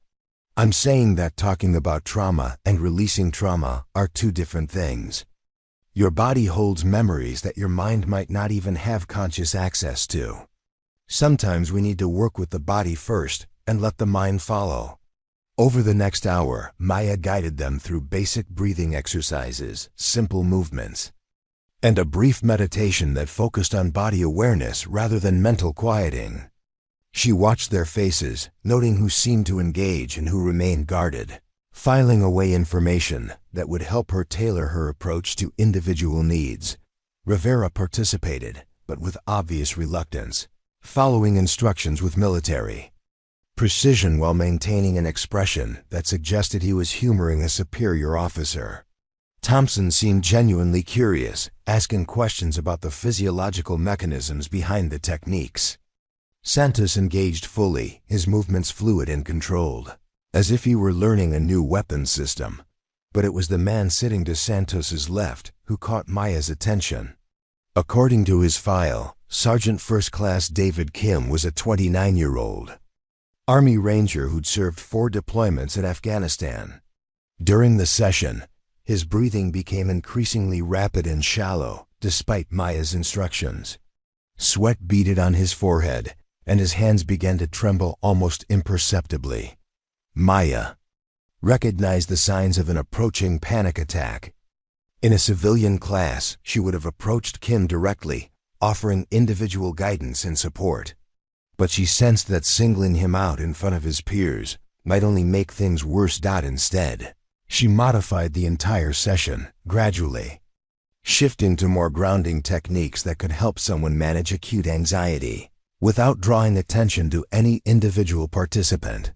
"I'm saying that talking about trauma and releasing trauma are two different things. Your body holds memories that your mind might not even have conscious access to. Sometimes we need to work with the body first and let the mind follow." Over the next hour, Maya guided them through basic breathing exercises, simple movements, and a brief meditation that focused on body awareness rather than mental quieting. She watched their faces, noting who seemed to engage and who remained guarded, filing away information that would help her tailor her approach to individual needs. Rivera participated, but with obvious reluctance, following instructions with military precision while maintaining an expression that suggested he was humoring a superior officer. Thompson seemed genuinely curious, asking questions about the physiological mechanisms behind the techniques. Santos engaged fully, his movements fluid and controlled, as if he were learning a new weapons system. But it was the man sitting to Santos's left who caught Maya's attention. According to his file, Sergeant First Class David Kim was a 29-year-old Army Ranger who'd served 4 deployments in Afghanistan. During the session, his breathing became increasingly rapid and shallow, despite Maya's instructions. Sweat beaded on his forehead, and his hands began to tremble almost imperceptibly. Maya recognized the signs of an approaching panic attack. In a civilian class, she would have approached Kim directly, offering individual guidance and support. But she sensed that singling him out in front of his peers might only make things worse. Instead, she modified the entire session, gradually, shifting to more grounding techniques that could help someone manage acute anxiety, without drawing attention to any individual participant.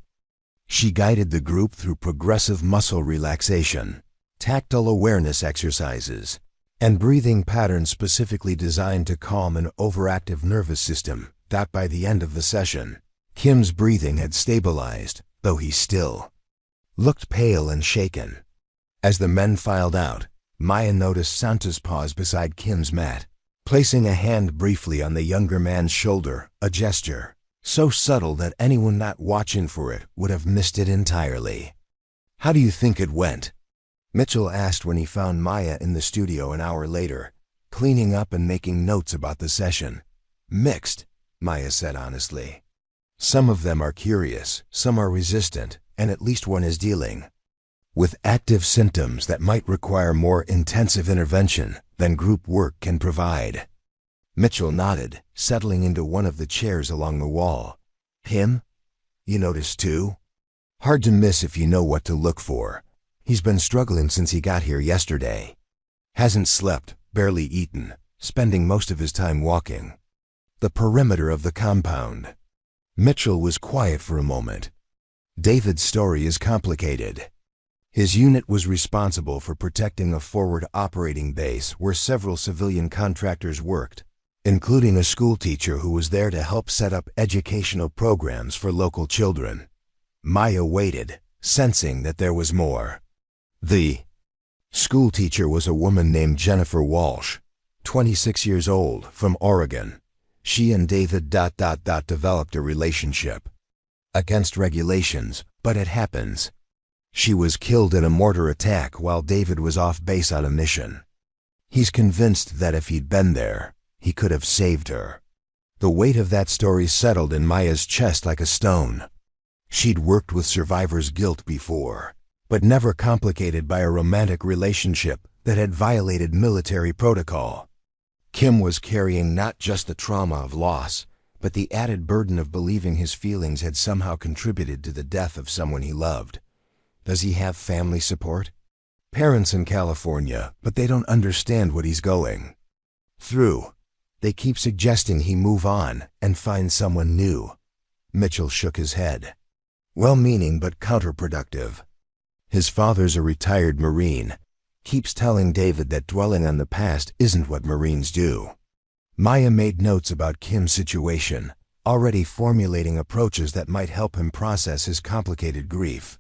She guided the group through progressive muscle relaxation, tactile awareness exercises, and breathing patterns specifically designed to calm an overactive nervous system. By the end of the session, Kim's breathing had stabilized, though he still looked pale and shaken. As the men filed out, Maya noticed Santos pause beside Kim's mat, placing a hand briefly on the younger man's shoulder, a gesture so subtle that anyone not watching for it would have missed it entirely. "How do you think it went?" Mitchell asked when he found Maya in the studio an hour later, cleaning up and making notes about the session. "Mixed," Maya said honestly. "Some of them are curious, some are resistant, and at least one is dealing with active symptoms that might require more intensive intervention than group work can provide." Mitchell nodded, settling into one of the chairs along the wall. "Him? You noticed too? Hard to miss if you know what to look for. He's been struggling since he got here yesterday. Hasn't slept, barely eaten, spending most of his time walking the perimeter of the compound." Mitchell was quiet for a moment. "David's story is complicated. His unit was responsible for protecting a forward operating base where several civilian contractors worked, including a schoolteacher who was there to help set up educational programs for local children. Maya waited, sensing that there was more. The schoolteacher was a woman named Jennifer Walsh, 26 years old, from Oregon. She and David developed a relationship. Against regulations, but it happens. She was killed in a mortar attack while David was off base on a mission. He's convinced that if he'd been there, he could have saved her. The weight of that story settled in Maya's chest like a stone. She'd worked with survivor's guilt before, but never complicated by a romantic relationship that had violated military protocol. Kim was carrying not just the trauma of loss, but the added burden of believing his feelings had somehow contributed to the death of someone he loved. Does he have family support? Parents in California, but they don't understand what he's going through. They keep suggesting he move on and find someone new. Mitchell shook his head. Well-meaning but counterproductive. His father's a retired Marine. Keeps telling David that dwelling on the past isn't what Marines do. Maya made notes about Kim's situation, already formulating approaches that might help him process his complicated grief.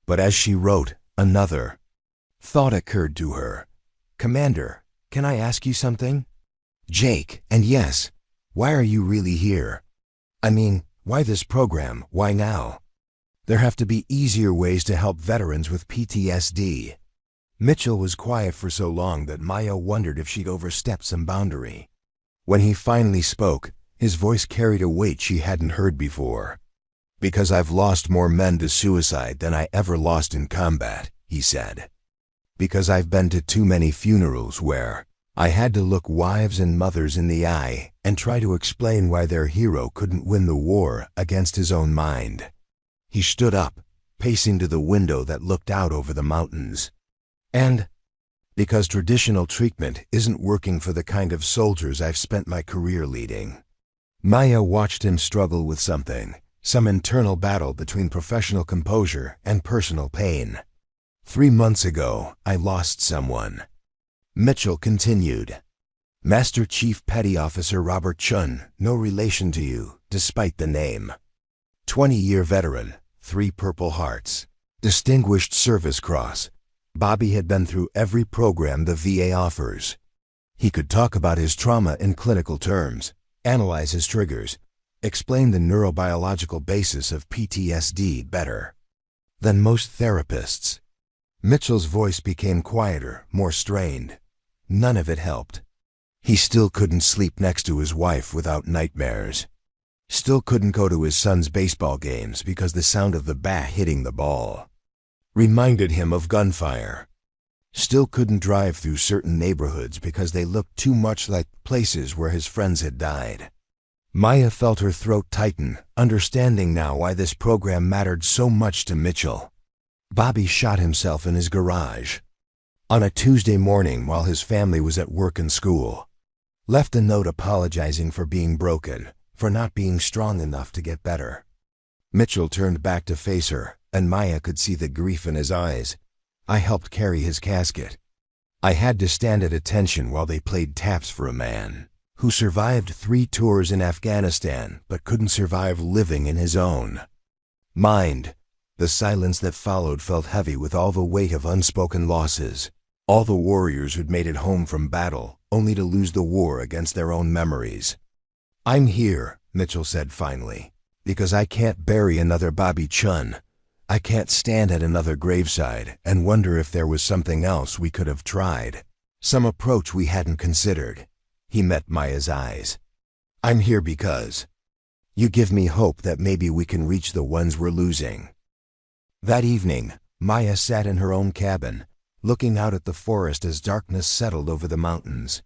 But as she wrote, another thought occurred to her. Commander, can I ask you something? Jake, and yes, why are you really here? I mean, why this program? Why now? There have to be easier ways to help veterans with PTSD. Mitchell was quiet for so long that Maya wondered if she'd overstepped some boundary. When he finally spoke, his voice carried a weight she hadn't heard before. Because I've lost more men to suicide than I ever lost in combat, he said. Because I've been to too many funerals where I had to look wives and mothers in the eye and try to explain why their hero couldn't win the war against his own mind. He stood up, pacing to the window that looked out over the mountains. And because traditional treatment isn't working for the kind of soldiers I've spent my career leading. Maya watched him struggle with something. Some internal battle between professional composure and personal pain. 3 months ago, I lost someone. Mitchell continued. Master Chief Petty Officer Robert Chen, no relation to you, despite the name. 20-year veteran, 3 Purple Hearts. Distinguished Service Cross. Bobby had been through every program the VA offers. He could talk about his trauma in clinical terms, analyze his triggers, explain the neurobiological basis of PTSD better than most therapists. Mitchell's voice became quieter, more strained. None of it helped. He still couldn't sleep next to his wife without nightmares. Still couldn't go to his son's baseball games because the sound of the bat hitting the ball reminded him of gunfire. Still couldn't drive through certain neighborhoods because they looked too much like places where his friends had died. Maya felt her throat tighten, understanding now why this program mattered so much to Mitchell. Bobby shot himself in his garage on a Tuesday morning while his family was at work and school. Left a note apologizing for being broken, for not being strong enough to get better. Mitchell turned back to face her, and Maya could see the grief in his eyes. I helped carry his casket. I had to stand at attention while they played taps for a man who survived 3 tours in Afghanistan but couldn't survive living in his own mind. The silence that followed felt heavy with all the weight of unspoken losses. All the warriors who'd made it home from battle, only to lose the war against their own memories. I'm here, Mitchell said finally, because I can't bury another Bobby Chen. I can't stand at another graveside and wonder if there was something else we could have tried. Some approach we hadn't considered. He met Maya's eyes. I'm here because you give me hope that maybe we can reach the ones we're losing. That evening, Maya sat in her own cabin, looking out at the forest as darkness settled over the mountains.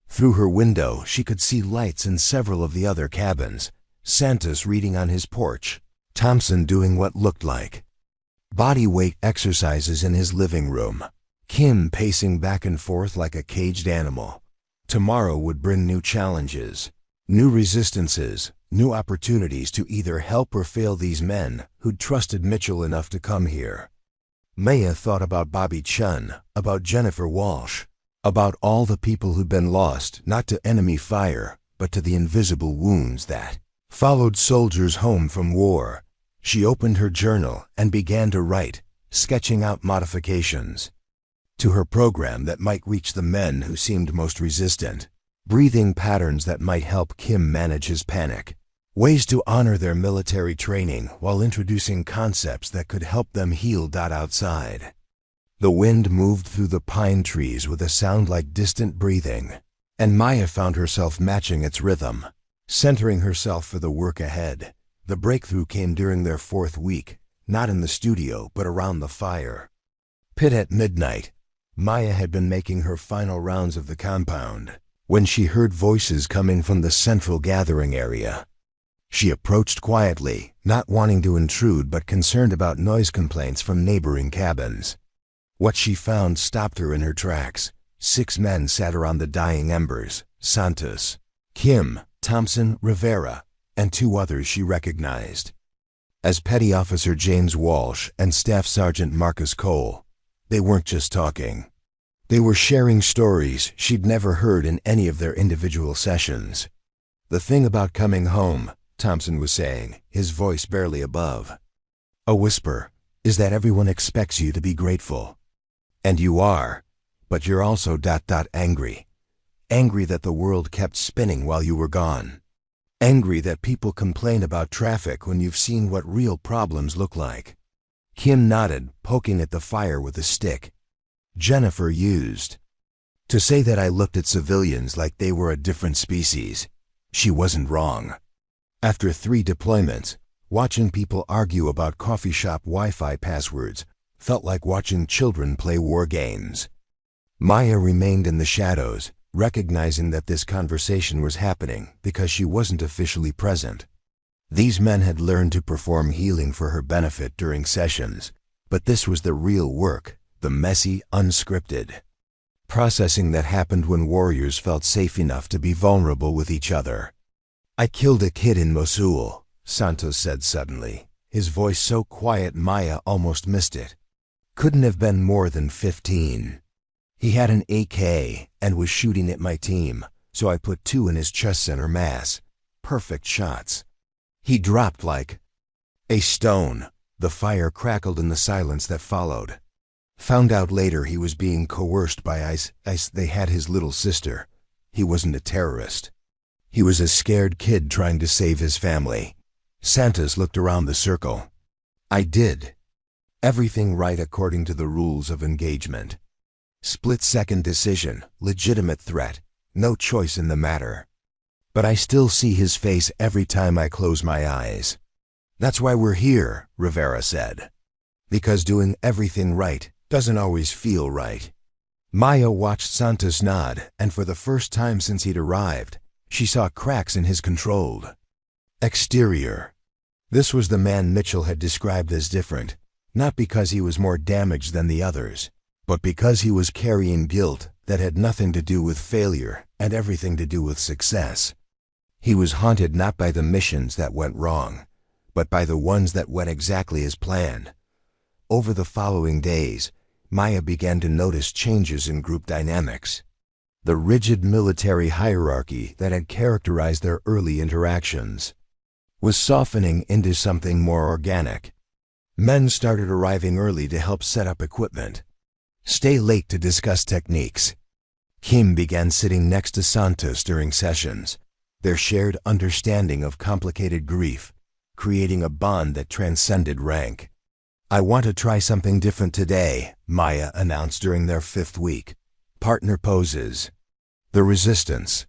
Through her window, she could see lights in several of the other cabins, Santos reading on his porch, Thompson doing what looked like body weight exercises in his living room, Kim pacing back and forth like a caged animal. Tomorrow would bring new challenges, new resistances, new opportunities to either help or fail these men who'd trusted Mitchell enough to come here. Maya thought about Bobby Chen, about Jennifer Walsh, about all the people who'd been lost not to enemy fire, but to the invisible wounds that followed soldiers home from war. She opened her journal and began to write, sketching out modifications to her program that might reach the men who seemed most resistant, breathing patterns that might help Kim manage his panic, ways to honor their military training while introducing concepts that could help them heal. Outside, the wind moved through the pine trees with a sound like distant breathing, and Maya found herself matching its rhythm, centering herself for the work ahead. The breakthrough came during their 4th week, not in the studio but around the fire pit at midnight. Maya had been making her final rounds of the compound when she heard voices coming from the central gathering area. She approached quietly, not wanting to intrude but concerned about noise complaints from neighboring cabins. What she found stopped her in her tracks. 6 men sat around the dying embers: Santos, Kim, Thompson, Rivera, and 2 others she recognized as Petty Officer James Walsh and Staff Sergeant Marcus Cole. They weren't just talking. They were sharing stories she'd never heard in any of their individual sessions. "The thing about coming home," Thompson was saying, his voice barely above a whisper, "is that everyone expects you to be grateful. And you are, but you're also angry. Angry that the world kept spinning while you were gone. Angry that people complain about traffic when you've seen what real problems look like." Kim nodded, poking at the fire with a stick. Jennifer used to say that I looked at civilians like they were a different species. She wasn't wrong. After 3 deployments, watching people argue about coffee shop Wi-Fi passwords felt like watching children play war games. Maya remained in the shadows, recognizing that this conversation was happening because she wasn't officially present. These men had learned to perform healing for her benefit during sessions, but this was the real work, the messy, unscripted processing that happened when warriors felt safe enough to be vulnerable with each other. "I killed a kid in Mosul," Santos said suddenly, his voice so quiet Maya almost missed it. "Couldn't have been more than 15. He had an AK and was shooting at my team, so I put 2 in his chest center mass. Perfect shots. He dropped like a stone." The fire crackled in the silence that followed. "Found out later he was being coerced by ICE. They had his little sister. He wasn't a terrorist. He was a scared kid trying to save his family." Santos looked around the circle. "I did everything right according to the rules of engagement. Split-second decision, legitimate threat, no choice in the matter. But I still see his face every time I close my eyes." "That's why we're here," Rivera said. "Because doing everything right doesn't always feel right." Maya watched Santos nod, and for the first time since he'd arrived, she saw cracks in his controlled exterior. This was the man Mitchell had described as different, not because he was more damaged than the others, but because he was carrying guilt that had nothing to do with failure and everything to do with success. He was haunted not by the missions that went wrong, but by the ones that went exactly as planned. Over the following days, Maya began to notice changes in group dynamics. The rigid military hierarchy that had characterized their early interactions was softening into something more organic. Men started arriving early to help set up equipment, stay late to discuss techniques. Kim began sitting next to Santos during sessions, their shared understanding of complicated grief, creating a bond that transcended rank. "I want to try something different today," Maya announced during their 5th week. "Partner poses." The resistance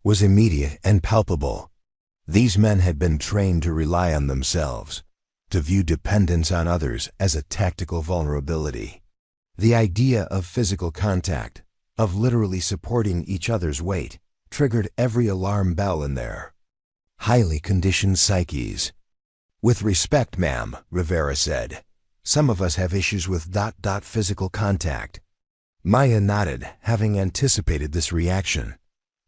was immediate and palpable. These men had been trained to rely on themselves, to view dependence on others as a tactical vulnerability. The idea of physical contact, of literally supporting each other's weight, triggered every alarm bell in their highly conditioned psyches. "With respect, ma'am," Rivera said, "some of us have issues with physical contact." Maya nodded, having anticipated this reaction.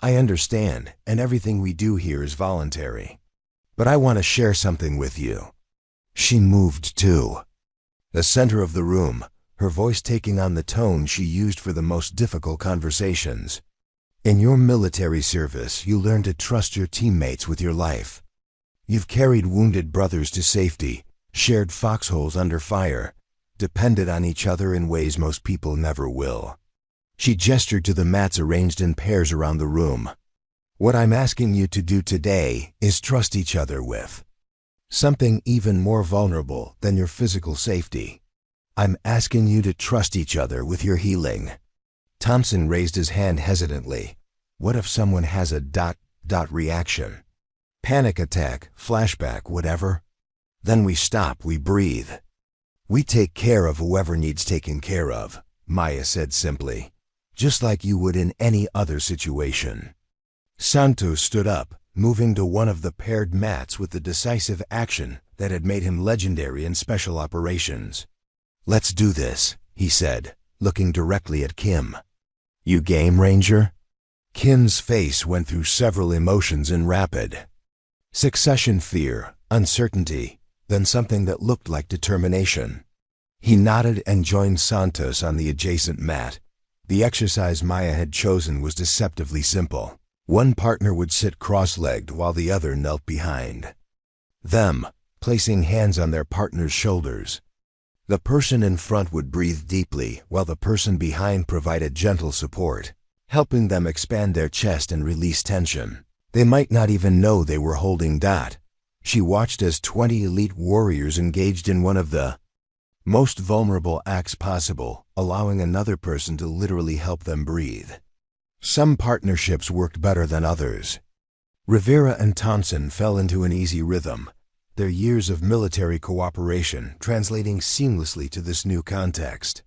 "I understand, and everything we do here is voluntary. But I want to share something with you." She moved too. the center of the room, her voice taking on the tone she used for the most difficult conversations. In your military service, you learn to trust your teammates with your life. You've carried wounded brothers to safety, shared foxholes under fire, depended on each other in ways most people never will. She gestured to the mats arranged in pairs around the room. What I'm asking you to do today is trust each other with something even more vulnerable than your physical safety. I'm asking you to trust each other with your healing. Thompson raised his hand hesitantly. What if someone has a ... reaction? Panic attack, flashback, whatever? Then we stop, we breathe. We take care of whoever needs taken care of, Maya said simply, just like you would in any other situation. Santos stood up, moving to one of the paired mats with the decisive action that had made him legendary in special operations. Let's do this, he said, looking directly at Kim. You game, Ranger? Kim's face went through several emotions in rapid succession: fear, uncertainty, then something that looked like determination. He nodded and joined Santos on the adjacent mat. The exercise Maya had chosen was deceptively simple. One partner would sit cross-legged while the other knelt behind them, placing hands on their partner's shoulders. The person in front would breathe deeply while the person behind provided gentle support, helping them expand their chest and release tension. They might not even know they were holding . She watched as 20 elite warriors engaged in one of the most vulnerable acts possible, allowing another person to literally help them breathe. Some partnerships worked better than others. Rivera and Thompson fell into an easy rhythm, their years of military cooperation translating seamlessly to this new context.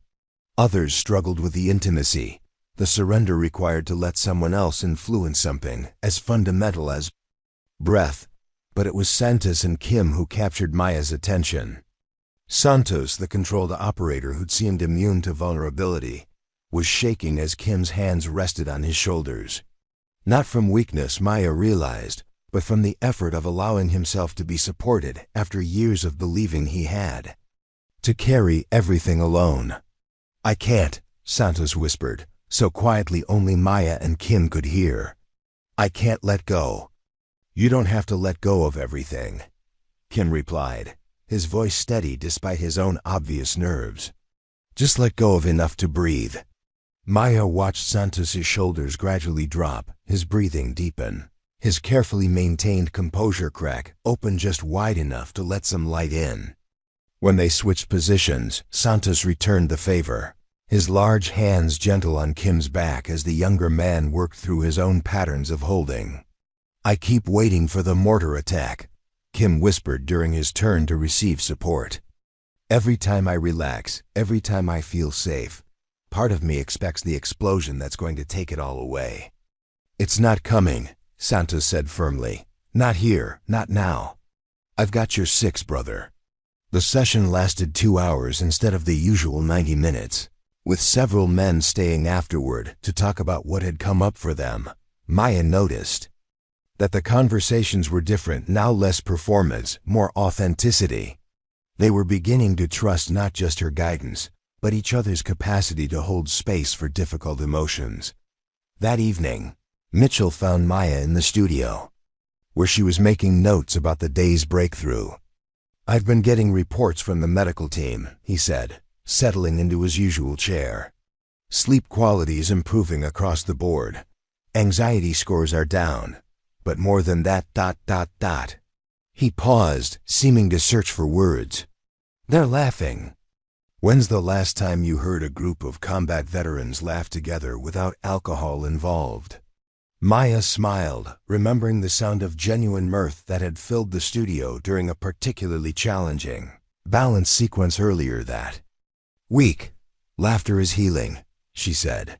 Others struggled with the intimacy, the surrender required to let someone else influence something as fundamental as breath. But it was Santos and Kim who captured Maya's attention. Santos, the controlled operator who'd seemed immune to vulnerability, was shaking as Kim's hands rested on his shoulders. Not from weakness, Maya realized, but from the effort of allowing himself to be supported after years of believing he had to carry everything alone. I can't, Santos whispered, so quietly only Maya and Kim could hear. I can't let go. You don't have to let go of everything, Kim replied, his voice steady despite his own obvious nerves. Just let go of enough to breathe. Maya watched Santos's shoulders gradually drop, his breathing deepen. His carefully maintained composure crack open just wide enough to let some light in. When they switched positions, Santos returned the favor, his large hands gentle on Kim's back as the younger man worked through his own patterns of holding. I keep waiting for the mortar attack, Kim whispered during his turn to receive support. Every time I relax, every time I feel safe, part of me expects the explosion that's going to take it all away. It's not coming, Santos said firmly. Not here, not now. I've got your six, brother. The session lasted 2 hours instead of the usual 90 minutes, with several men staying afterward to talk about what had come up for them. Maya noticed that the conversations were different, now less performance, more authenticity. They were beginning to trust not just her guidance, but each other's capacity to hold space for difficult emotions. That evening, Mitchell found Maya in the studio, where she was making notes about the day's breakthrough. I've been getting reports from the medical team, he said, settling into his usual chair. Sleep quality is improving across the board. Anxiety scores are down. But more than that ... He paused, seeming to search for words. They're laughing. When's the last time you heard a group of combat veterans laugh together without alcohol involved? Maya smiled, remembering the sound of genuine mirth that had filled the studio during a particularly challenging balance sequence earlier that week. Laughter is healing, she said.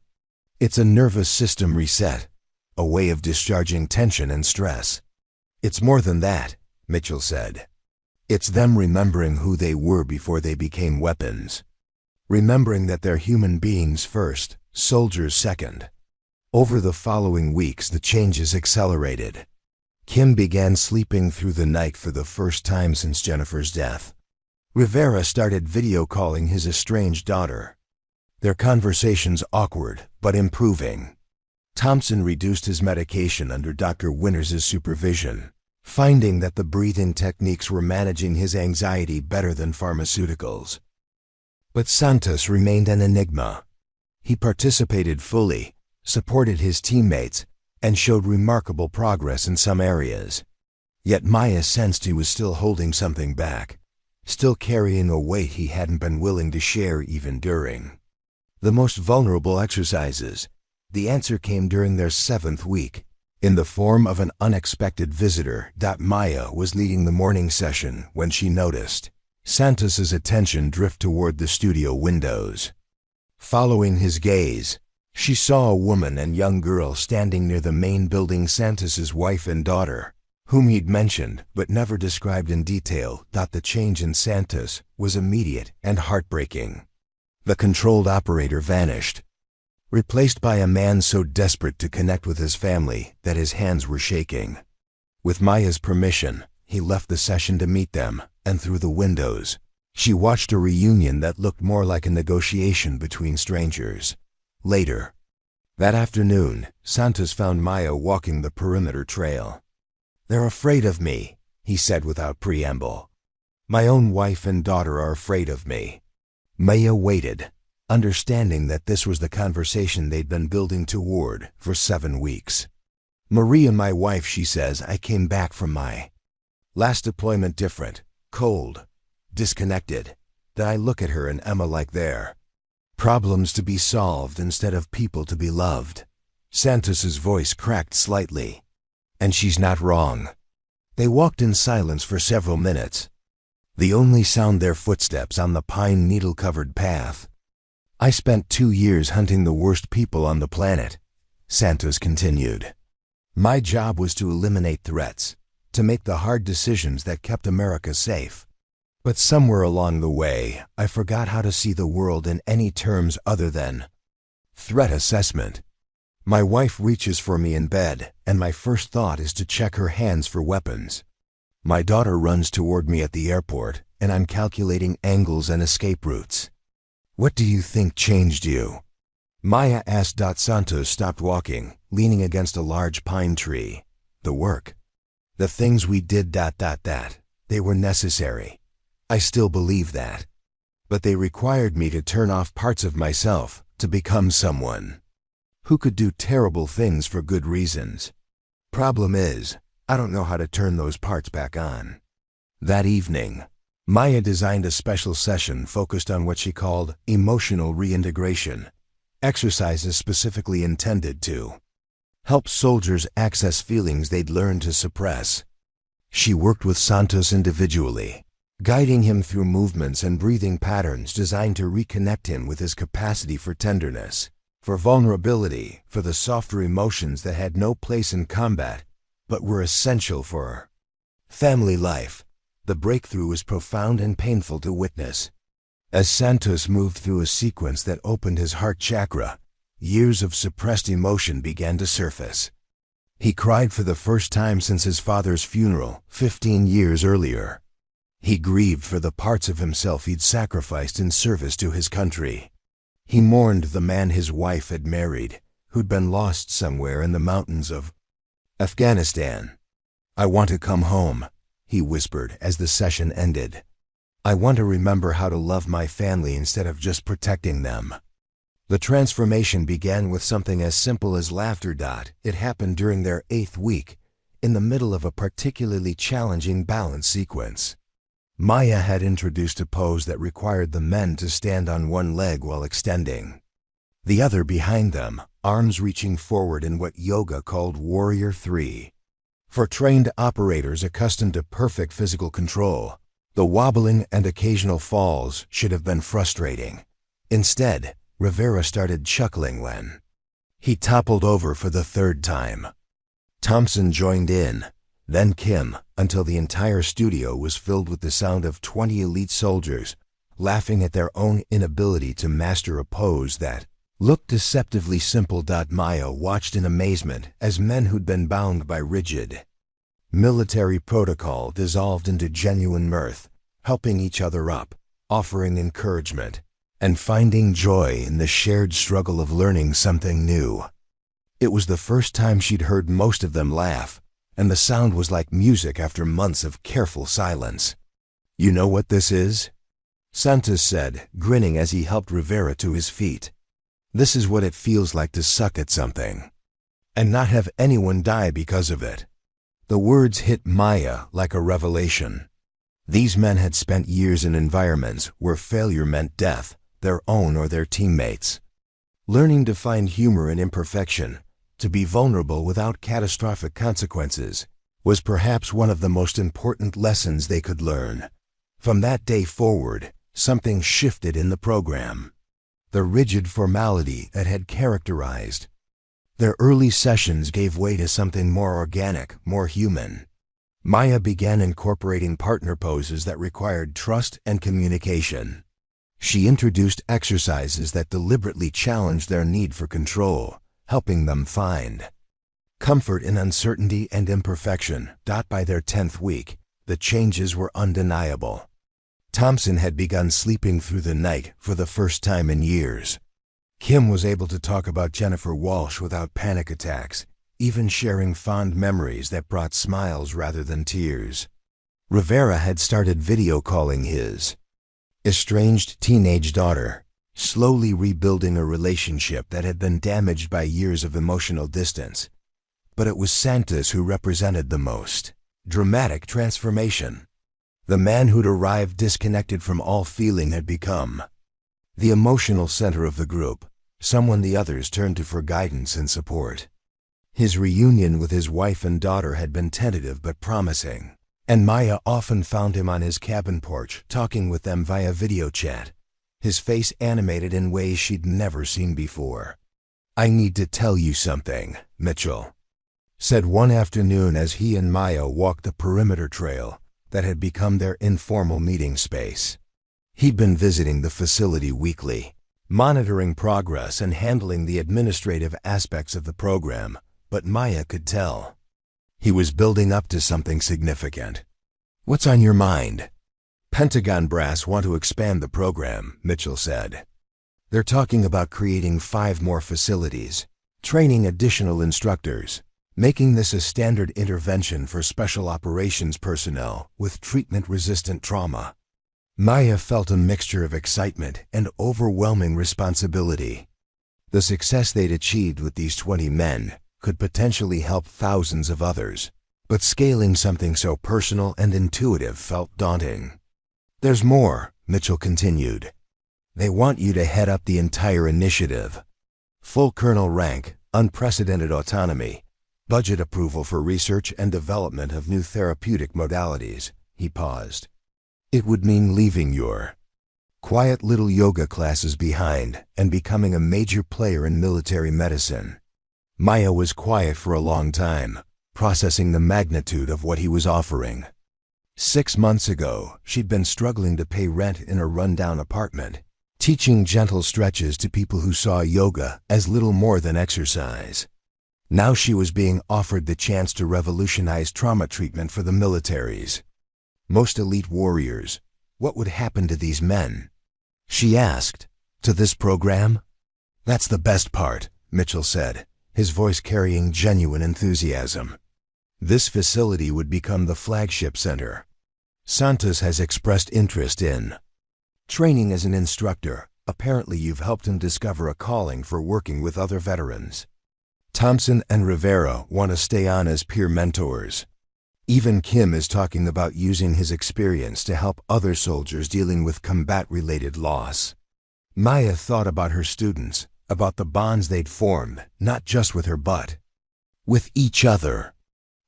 It's a nervous system reset, a way of discharging tension and stress. It's more than that, Mitchell said. It's them remembering who they were before they became weapons. Remembering that they're human beings first, soldiers second. Over the following weeks, the changes accelerated. Kim began sleeping through the night for the first time since Jennifer's death. Rivera started video calling his estranged daughter. Their conversations awkward, but improving. Thompson reduced his medication under Dr. Winters' supervision, finding that the breathing techniques were managing his anxiety better than pharmaceuticals. But Santos remained an enigma. He participated fully, supported his teammates, and showed remarkable progress in some areas. Yet Maya sensed he was still holding something back, still carrying a weight he hadn't been willing to share even during the most vulnerable exercises. The answer came during their 7th week, in the form of an unexpected visitor. Maya was leading the morning session when she noticed Santos's attention drift toward the studio windows. Following his gaze, she saw a woman and young girl standing near the main building. Santos's wife and daughter, whom he'd mentioned but never described in detail. The change in Santos was immediate and heartbreaking. The controlled operator vanished, replaced by a man so desperate to connect with his family that his hands were shaking. With Maya's permission, he left the session to meet them, and through the windows, she watched a reunion that looked more like a negotiation between strangers. Later that afternoon, Santos found Maya walking the perimeter trail. "They're afraid of me," he said without preamble. "My own wife and daughter are afraid of me." Maya waited, understanding that this was the conversation they'd been building toward for 7 weeks. "Maria, my wife," she says, "I came back from my last deployment different, cold, disconnected. That I look at her and Emma like they're problems to be solved instead of people to be loved." Santos's voice cracked slightly. "And she's not wrong." They walked in silence for several minutes, the only sound their footsteps on the pine needle-covered path. "I spent 2 years hunting the worst people on the planet," Santos continued. "My job was to eliminate threats, to make the hard decisions that kept America safe. But somewhere along the way, I forgot how to see the world in any terms other than threat assessment. My wife reaches for me in bed, and my first thought is to check her hands for weapons. My daughter runs toward me at the airport, and I'm calculating angles and escape routes. What do you think changed you?" Maya asked. Santos stopped walking, leaning against a large pine tree. "The work. The things we did. They were necessary. I still believe that. But they required me to turn off parts of myself to become someone who could do terrible things for good reasons. Problem is, I don't know how to turn those parts back on." That evening, Maya designed a special session focused on what she called emotional reintegration, exercises specifically intended to help soldiers access feelings they'd learned to suppress. She worked with Santos individually, guiding him through movements and breathing patterns designed to reconnect him with his capacity for tenderness, for vulnerability, for the softer emotions that had no place in combat, but were essential for family life. The breakthrough was profound and painful to witness. As Santos moved through a sequence that opened his heart chakra, years of suppressed emotion began to surface. He cried for the first time since his father's funeral 15 years earlier. He grieved for the parts of himself he'd sacrificed in service to his country. He mourned the man his wife had married, who'd been lost somewhere in the mountains of Afghanistan. "I want to come home," he whispered as the session ended. "I want to remember how to love my family instead of just protecting them." The transformation began with something as simple as laughter. It happened during their 8th week, in the middle of a particularly challenging balance sequence. Maya had introduced a pose that required the men to stand on one leg while extending the other behind them, arms reaching forward in what yoga called Warrior 3. For trained operators accustomed to perfect physical control, the wobbling and occasional falls should have been frustrating. Instead, Rivera started chuckling when he toppled over for the 3rd time. Thompson joined in, then Kim, until the entire studio was filled with the sound of 20 elite soldiers laughing at their own inability to master a pose that looked deceptively simple. Maya watched in amazement as men who'd been bound by rigid military protocol dissolved into genuine mirth, helping each other up, offering encouragement, and finding joy in the shared struggle of learning something new. It was the first time she'd heard most of them laugh, and the sound was like music after months of careful silence. "You know what this is?" Santos said, grinning as he helped Rivera to his feet. "This is what it feels like to suck at something, and not have anyone die because of it." The words hit Maya like a revelation. These men had spent years in environments where failure meant death, their own or their teammates. Learning to find humor in imperfection, to be vulnerable without catastrophic consequences, was perhaps one of the most important lessons they could learn. From that day forward, something shifted in the program. The rigid formality that had characterized their early sessions gave way to something more organic, more human. Maya began incorporating partner poses that required trust and communication. She introduced exercises that deliberately challenged their need for control, helping them find comfort in uncertainty and imperfection. By their 10th week, the changes were undeniable. Thompson had begun sleeping through the night for the first time in years. Kim was able to talk about Jennifer Walsh without panic attacks, even sharing fond memories that brought smiles rather than tears. Rivera had started video calling his estranged teenage daughter, slowly rebuilding a relationship that had been damaged by years of emotional distance. But it was Santos who represented the most dramatic transformation. The man who'd arrived disconnected from all feeling had become the emotional center of the group, someone the others turned to for guidance and support. His reunion with his wife and daughter had been tentative but promising, and Maya often found him on his cabin porch talking with them via video chat, his face animated in ways she'd never seen before. "I need to tell you something," Mitchell said one afternoon as he and Maya walked the perimeter trail that had become their informal meeting space. He'd been visiting the facility weekly, monitoring progress and handling the administrative aspects of the program, but Maya could tell he was building up to something significant. "What's on your mind?" "Pentagon brass want to expand the program," Mitchell said. "They're talking about creating 5 more facilities, training additional instructors, making this a standard intervention for special operations personnel with treatment-resistant trauma." Maya felt a mixture of excitement and overwhelming responsibility. The success they'd achieved with these 20 men could potentially help thousands of others, but scaling something so personal and intuitive felt daunting. "There's more," Mitchell continued. "They want you to head up the entire initiative. Full colonel rank, unprecedented autonomy, budget approval for research and development of new therapeutic modalities." He paused. "It would mean leaving your quiet little yoga classes behind and becoming a major player in military medicine." Maya was quiet for a long time, processing the magnitude of what he was offering. 6 months ago, she'd been struggling to pay rent in a rundown apartment, teaching gentle stretches to people who saw yoga as little more than exercise. Now she was being offered the chance to revolutionize trauma treatment for the militaries. Most elite warriors. What would happen to these men? She asked. "To this program?" "That's the best part," Mitchell said, his voice carrying genuine enthusiasm. "This facility would become the flagship center. Santos has expressed interest in training as an instructor. Apparently you've helped him discover a calling for working with other veterans. Thompson and Rivera want to stay on as peer mentors. Even Kim is talking about using his experience to help other soldiers dealing with combat-related loss." Maya thought about her students, about the bonds they'd formed, not just with her but with each other.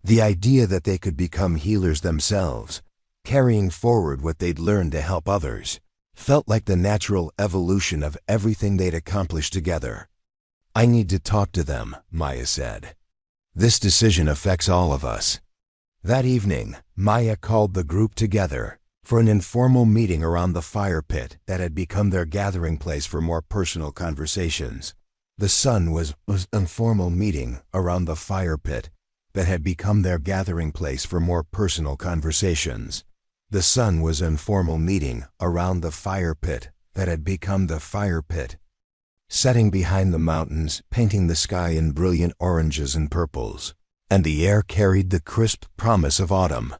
The idea that they could become healers themselves, carrying forward what they'd learned to help others, felt like the natural evolution of everything they'd accomplished together. "I need to talk to them," Maya said. "This decision affects all of us." That evening, Maya called the group together for an informal meeting around the fire pit that had become their gathering place for more personal conversations. The sun was informal meeting around the fire pit that had become their gathering place for more personal conversations. The sun was in formal meeting around the fire pit that had become the fire pit, setting behind the mountains, painting the sky in brilliant oranges and purples, and the air carried the crisp promise of autumn.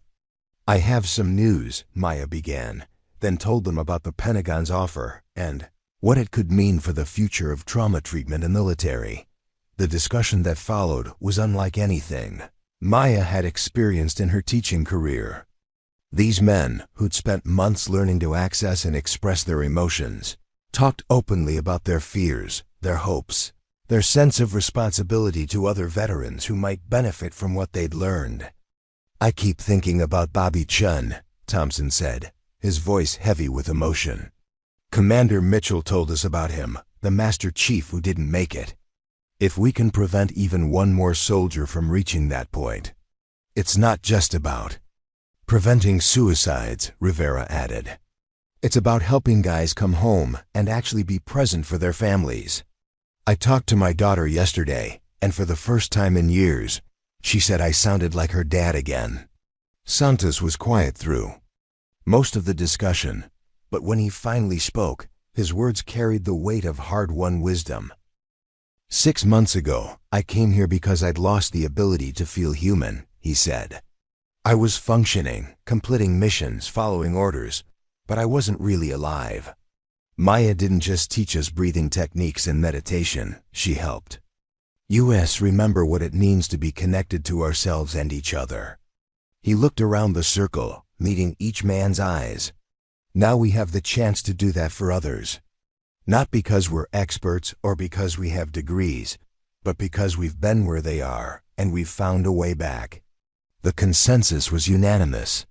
"I have some news," Maya began, then told them about the Pentagon's offer and what it could mean for the future of trauma treatment in the military. The discussion that followed was unlike anything Maya had experienced in her teaching career. These men, who'd spent months learning to access and express their emotions, talked openly about their fears, their hopes, their sense of responsibility to other veterans who might benefit from what they'd learned. "I keep thinking about Bobby Chen," Thompson said, his voice heavy with emotion. "Commander Mitchell told us about him, the Master Chief who didn't make it. If we can prevent even one more soldier from reaching that point, it's not just about preventing suicides," Rivera added. "It's about helping guys come home and actually be present for their families. I talked to my daughter yesterday, and for the first time in years, she said I sounded like her dad again." Santos was quiet through most of the discussion, but when he finally spoke, his words carried the weight of hard-won wisdom. "6 months ago, I came here because I'd lost the ability to feel human," he said. "I was functioning, completing missions, following orders, but I wasn't really alive." Maya didn't just teach us breathing techniques and meditation, she helped us remember what it means to be connected to ourselves and each other. He looked around the circle, meeting each man's eyes. "Now we have the chance to do that for others. Not because we're experts or because we have degrees, but because we've been where they are and we've found a way back." The consensus was unanimous.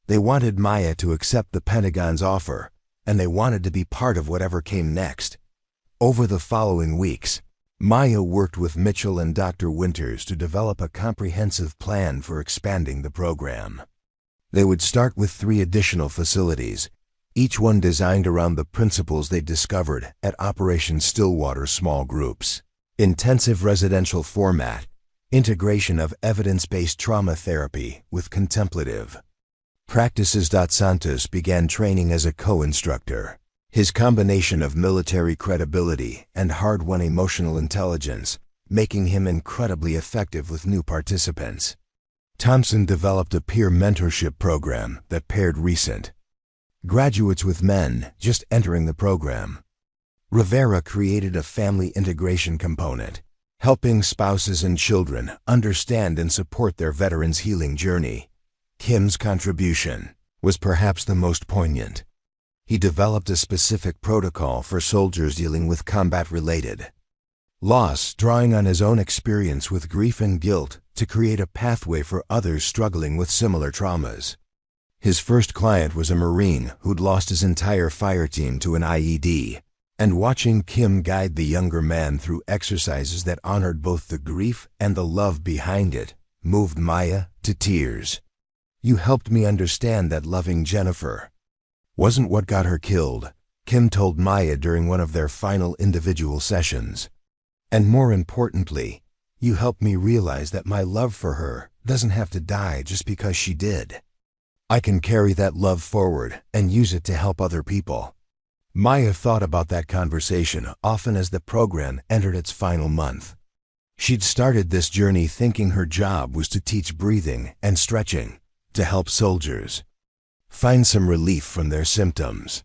They wanted Maya to accept the Pentagon's offer, and they wanted to be part of whatever came next. Over the following weeks, Maya worked with Mitchell and Dr. Winters to develop a comprehensive plan for expanding the program. They would start with 3 additional facilities, each one designed around the principles they discovered at Operation Stillwater small groups: intensive residential format, integration of evidence-based trauma therapy with contemplative practices. Santos began training as a co-instructor. His combination of military credibility and hard-won emotional intelligence, making him incredibly effective with new participants. Thompson developed a peer mentorship program that paired recent graduates with men just entering the program. Rivera created a family integration component, helping spouses and children understand and support their veterans' healing journey. Kim's contribution was perhaps the most poignant. He developed a specific protocol for soldiers dealing with combat-related loss, drawing on his own experience with grief and guilt to create a pathway for others struggling with similar traumas. His first client was a Marine who'd lost his entire fire team to an IED, and watching Kim guide the younger man through exercises that honored both the grief and the love behind it moved Maya to tears. "You helped me understand that loving Jennifer wasn't what got her killed," Kim told Maya during one of their final individual sessions. "And more importantly, you helped me realize that my love for her doesn't have to die just because she did. I can carry that love forward and use it to help other people." Maya thought about that conversation often as the program entered its final month. She'd started this journey thinking her job was to teach breathing and stretching, to help soldiers find some relief from their symptoms.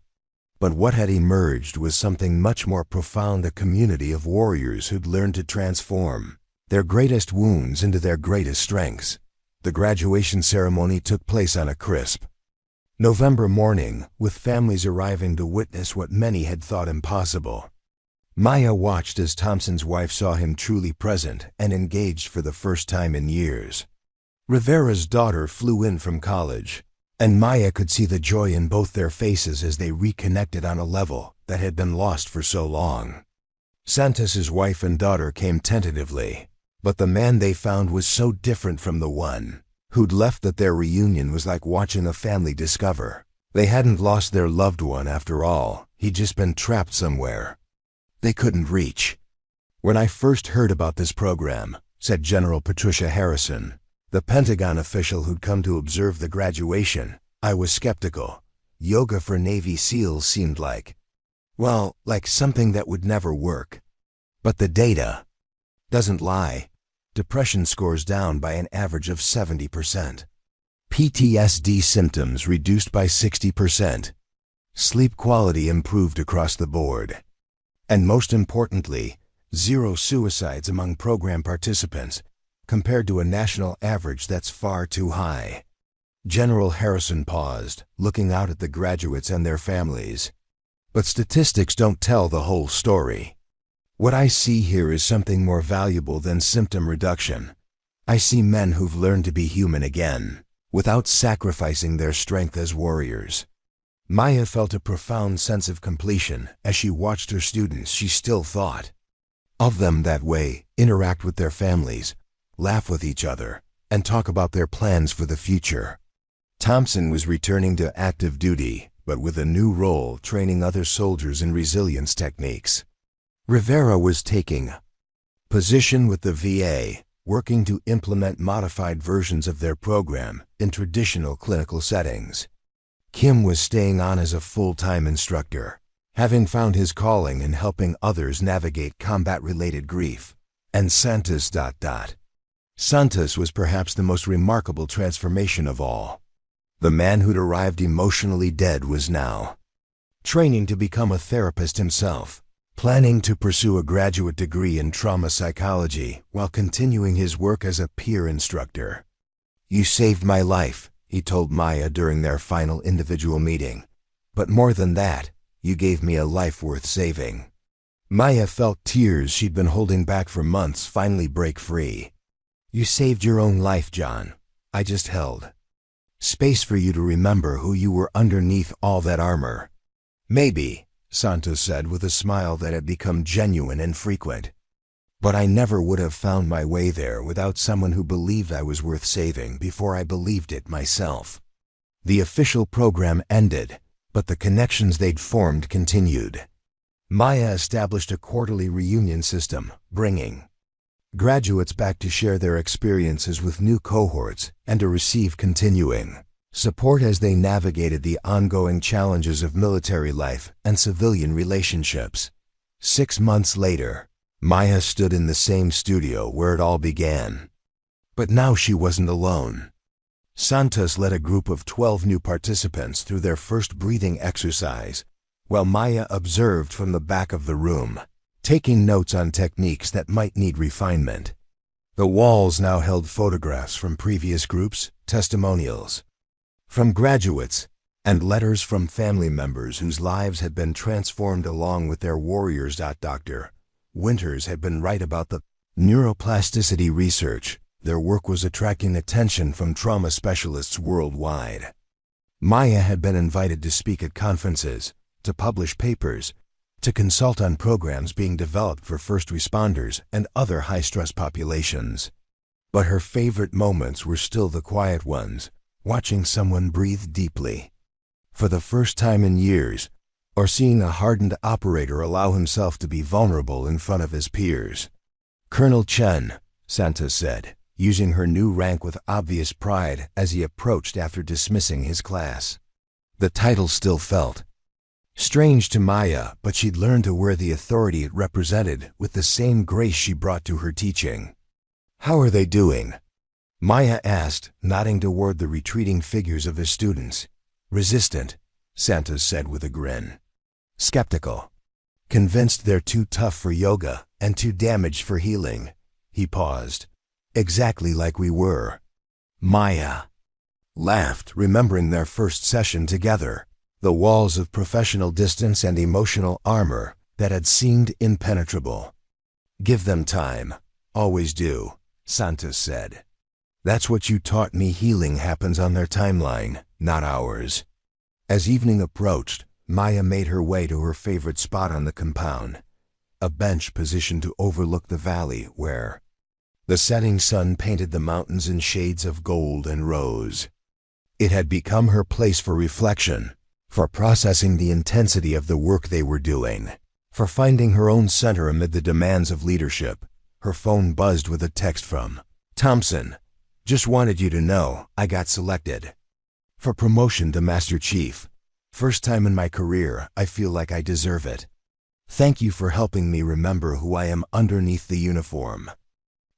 But what had emerged was something much more profound: a community of warriors who'd learned to transform their greatest wounds into their greatest strengths. The graduation ceremony took place on a crisp November morning, with families arriving to witness what many had thought impossible. Maya watched as Thompson's wife saw him truly present and engaged for the first time in years. Rivera's daughter flew in from college, and Maya could see the joy in both their faces as they reconnected on a level that had been lost for so long. Santos's wife and daughter came tentatively, but the man they found was so different from the one who'd left that their reunion was like watching a family discover they hadn't lost their loved one after all. He'd just been trapped somewhere they couldn't reach. "When I first heard about this program," said General Patricia Harrison, the Pentagon official who'd come to observe the graduation, I was skeptical. Yoga for Navy SEALs seemed like something that would never work. But the data doesn't lie. Depression scores down by an average of 70%. PTSD symptoms reduced by 60%. Sleep quality improved across the board. And most importantly, 0 suicides among program participants, compared to a national average that's far too high. General Harrison paused, looking out at the graduates and their families. But statistics don't tell the whole story. What I see here is something more valuable than symptom reduction. I see men who've learned to be human again, without sacrificing their strength as warriors. Maya felt a profound sense of completion as she watched her students she still thought of them that way interact with their families, laugh with each other, and talk about their plans for the future. Thompson was returning to active duty, but with a new role training other soldiers in resilience techniques. Rivera was taking position with the VA, working to implement modified versions of their program in traditional clinical settings. Kim was staying on as a full-time instructor, having found his calling in helping others navigate combat-related grief. And Santos. Santos was perhaps the most remarkable transformation of all. The man who'd arrived emotionally dead was now training to become a therapist himself, planning to pursue a graduate degree in trauma psychology while continuing his work as a peer instructor. "You saved my life," he told Maya during their final individual meeting. "But more than that, you gave me a life worth saving." Maya felt tears she'd been holding back for months finally break free. "You saved your own life, John. I just held space for you to remember who you were underneath all that armor." "Maybe," Santos said with a smile that had become genuine and frequent. "But I never would have found my way there without someone who believed I was worth saving before I believed it myself." The official program ended, but the connections they'd formed continued. Maya established a quarterly reunion system, bringing graduates back to share their experiences with new cohorts and to receive continuing support as they navigated the ongoing challenges of military life and civilian relationships. 6 months later, Maya stood in the same studio where it all began. But now she wasn't alone. Santos led a group of 12 new participants through their first breathing exercise, while Maya observed from the back of the room, taking notes on techniques that might need refinement. The walls now held photographs from previous groups, testimonials from graduates, and letters from family members whose lives had been transformed along with their warriors. Dr. Winters had been right about the neuroplasticity research. Their work was attracting attention from trauma specialists worldwide. Maya had been invited to speak at conferences, to publish papers, to consult on programs being developed for first responders and other high-stress populations. But her favorite moments were still the quiet ones, watching someone breathe deeply for the first time in years, or seeing a hardened operator allow himself to be vulnerable in front of his peers. "Colonel Chen," Santos said, using her new rank with obvious pride as he approached after dismissing his class. The title still felt strange to Maya, but she'd learned to wear the authority it represented with the same grace she brought to her teaching. "How are they doing?" Maya asked, nodding toward the retreating figures of his students. "Resistant," Santos said with a grin. "Skeptical. Convinced they're too tough for yoga and too damaged for healing." He paused. "Exactly like we were." Maya laughed, remembering their first session together, the walls of professional distance and emotional armor that had seemed impenetrable. "Give them time. Always do," Santos said. "That's what you taught me. Healing happens on their timeline, not ours." As evening approached, Maya made her way to her favorite spot on the compound, a bench positioned to overlook the valley where the setting sun painted the mountains in shades of gold and rose. It had become her place for reflection, for processing the intensity of the work they were doing, for finding her own center amid the demands of leadership. Her phone buzzed with a text from Thompson. "Just wanted you to know I got selected." For promotion to Master Chief. First time in my career, I feel like I deserve it. Thank you for helping me remember who I am underneath the uniform.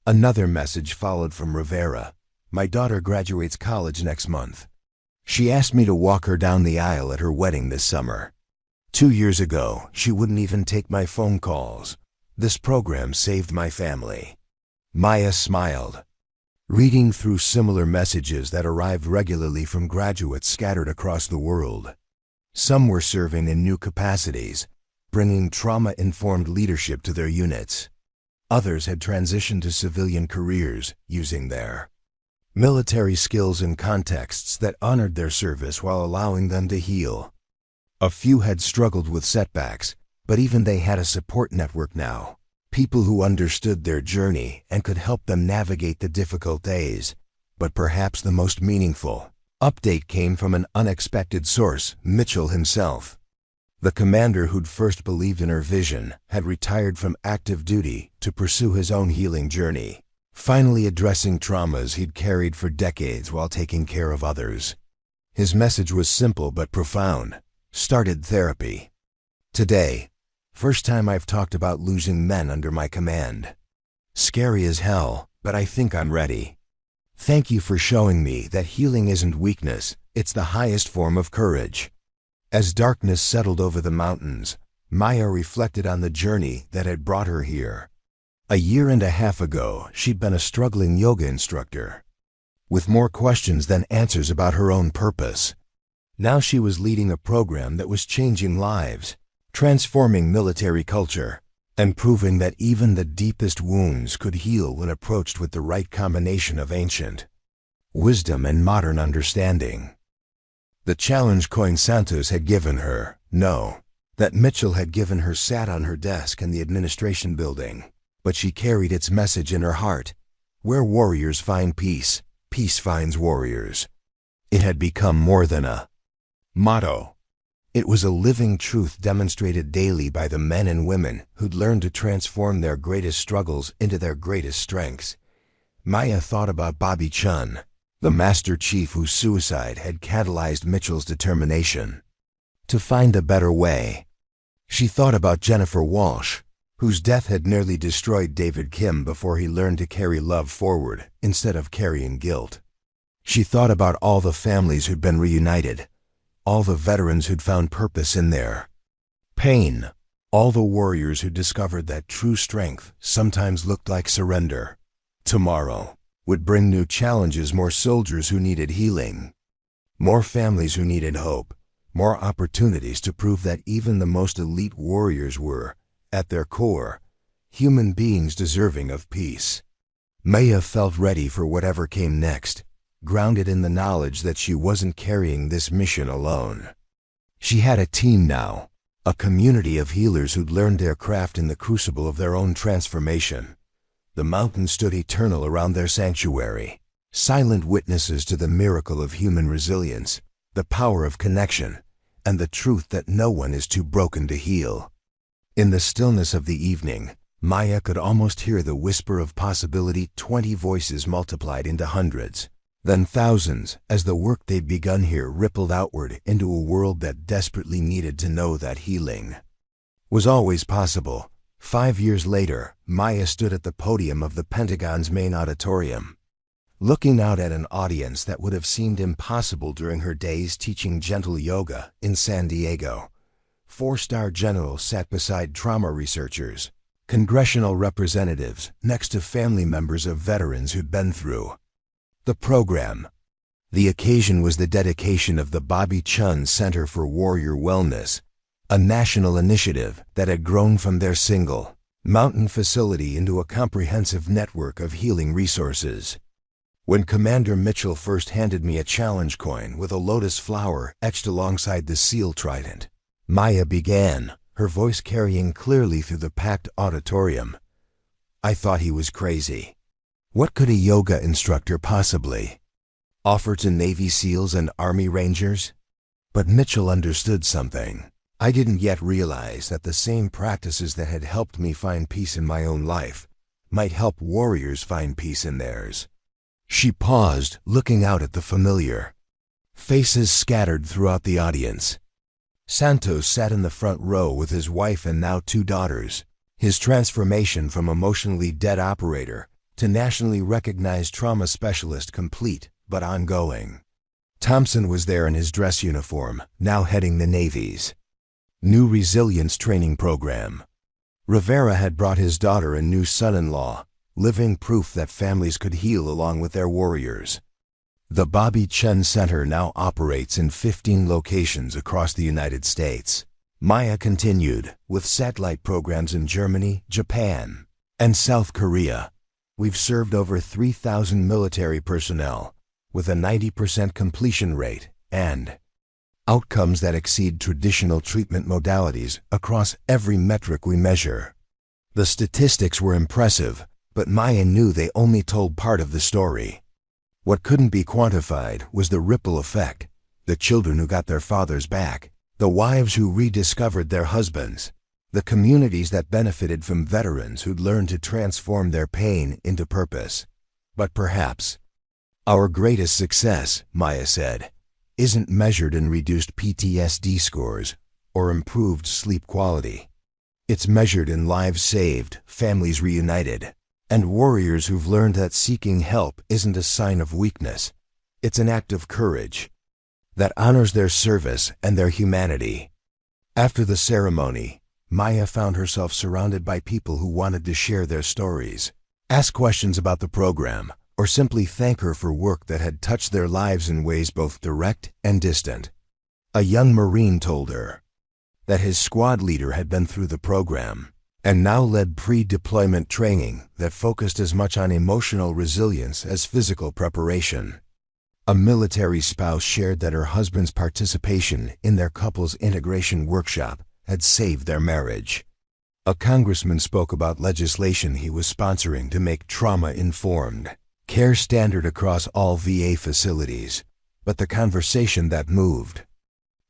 Another message followed from Rivera. My daughter graduates college next month. She asked me to walk her down the aisle at her wedding this summer. 2 years ago, she wouldn't even take my phone calls. This program saved my family. Maya smiled. Reading through similar messages that arrived regularly from graduates scattered across the world. Some were serving in new capacities, bringing trauma-informed leadership to their units. Others had transitioned to civilian careers using their military skills in contexts that honored their service while allowing them to heal. A few had struggled with setbacks, but even they had a support network now. People who understood their journey and could help them navigate the difficult days. But perhaps the most meaningful update came from an unexpected source, Mitchell himself. The commander who'd first believed in her vision had retired from active duty to pursue his own healing journey, finally addressing traumas he'd carried for decades while taking care of others. His message was simple but profound. Started therapy. Today, first time I've talked about losing men under my command. Scary as hell, but I think I'm ready. Thank you for showing me that healing isn't weakness, it's the highest form of courage. As darkness settled over the mountains, Maya reflected on the journey that had brought her here. A year and a half ago, she'd been a struggling yoga instructor, with more questions than answers about her own purpose. Now she was leading a program that was changing lives, transforming military culture, and proving that even the deepest wounds could heal when approached with the right combination of ancient wisdom and modern understanding. The challenge Santos had given her, that Mitchell had given her sat on her desk in the administration building, but she carried its message in her heart. Where warriors find peace, peace finds warriors. It had become more than a motto. It was a living truth demonstrated daily by the men and women who'd learned to transform their greatest struggles into their greatest strengths. Maya thought about Bobby Chen, the Master Chief whose suicide had catalyzed Mitchell's determination to find a better way. She thought about Jennifer Walsh, whose death had nearly destroyed David Kim before he learned to carry love forward instead of carrying guilt. She thought about all the families who'd been reunited, all the veterans who'd found purpose in their pain, all the warriors who discovered that true strength sometimes looked like surrender. Tomorrow would bring new challenges, more soldiers who needed healing, more families who needed hope, more opportunities to prove that even the most elite warriors were, at their core, human beings deserving of peace. Maya felt ready for whatever came next, grounded in the knowledge that she wasn't carrying this mission alone. She had a team now, a community of healers who'd learned their craft in the crucible of their own transformation. The mountains stood eternal around their sanctuary, silent witnesses to the miracle of human resilience, the power of connection, and the truth that no one is too broken to heal. In the stillness of the evening, Maya could almost hear the whisper of possibility, 20 voices multiplied into hundreds, then thousands, as the work they'd begun here rippled outward into a world that desperately needed to know that healing was always possible. 5 years later, Maya stood at the podium of the Pentagon's main auditorium, looking out at an audience that would have seemed impossible during her days teaching gentle yoga in San Diego. 4-star generals sat beside trauma researchers, congressional representatives next to family members of veterans who'd been through the program. The occasion was the dedication of the Bobby Chen Center for Warrior Wellness, a national initiative that had grown from their single mountain facility into a comprehensive network of healing resources. When Commander Mitchell first handed me a challenge coin with a lotus flower etched alongside the SEAL trident, Maya began, her voice carrying clearly through the packed auditorium. I thought he was crazy. What could a yoga instructor possibly offer to Navy SEALs and Army Rangers? But Mitchell understood something. I didn't yet realize that the same practices that had helped me find peace in my own life might help warriors find peace in theirs. She paused, looking out at the familiar Faces scattered throughout the audience. Santos sat in the front row with his wife and now 2 daughters. His transformation from emotionally dead operator to nationally recognized trauma specialist complete, but ongoing. Thompson was there in his dress uniform, now heading the Navy's new resilience training program. Rivera had brought his daughter and new son-in-law, living proof that families could heal along with their warriors. The Bobby Chen Center now operates in 15 locations across the United States. Maya continued, with satellite programs in Germany, Japan, and South Korea. We've served over 3,000 military personnel, with a 90% completion rate, and outcomes that exceed traditional treatment modalities across every metric we measure. The statistics were impressive, but Maya knew they only told part of the story. What couldn't be quantified was the ripple effect: the children who got their fathers back, the wives who rediscovered their husbands, the communities that benefited from veterans who'd learned to transform their pain into purpose. But perhaps our greatest success, Maya said, isn't measured in reduced PTSD scores or improved sleep quality. It's measured in lives saved, families reunited, and warriors who've learned that seeking help isn't a sign of weakness. It's an act of courage that honors their service and their humanity. After the ceremony, Maya found herself surrounded by people who wanted to share their stories, ask questions about the program, or simply thank her for work that had touched their lives in ways both direct and distant. A young Marine told her that his squad leader had been through the program and now led pre-deployment training that focused as much on emotional resilience as physical preparation. A military spouse shared that her husband's participation in their couple's integration workshop had saved their marriage. A congressman spoke about legislation he was sponsoring to make trauma-informed care standard across all VA facilities, but the conversation that moved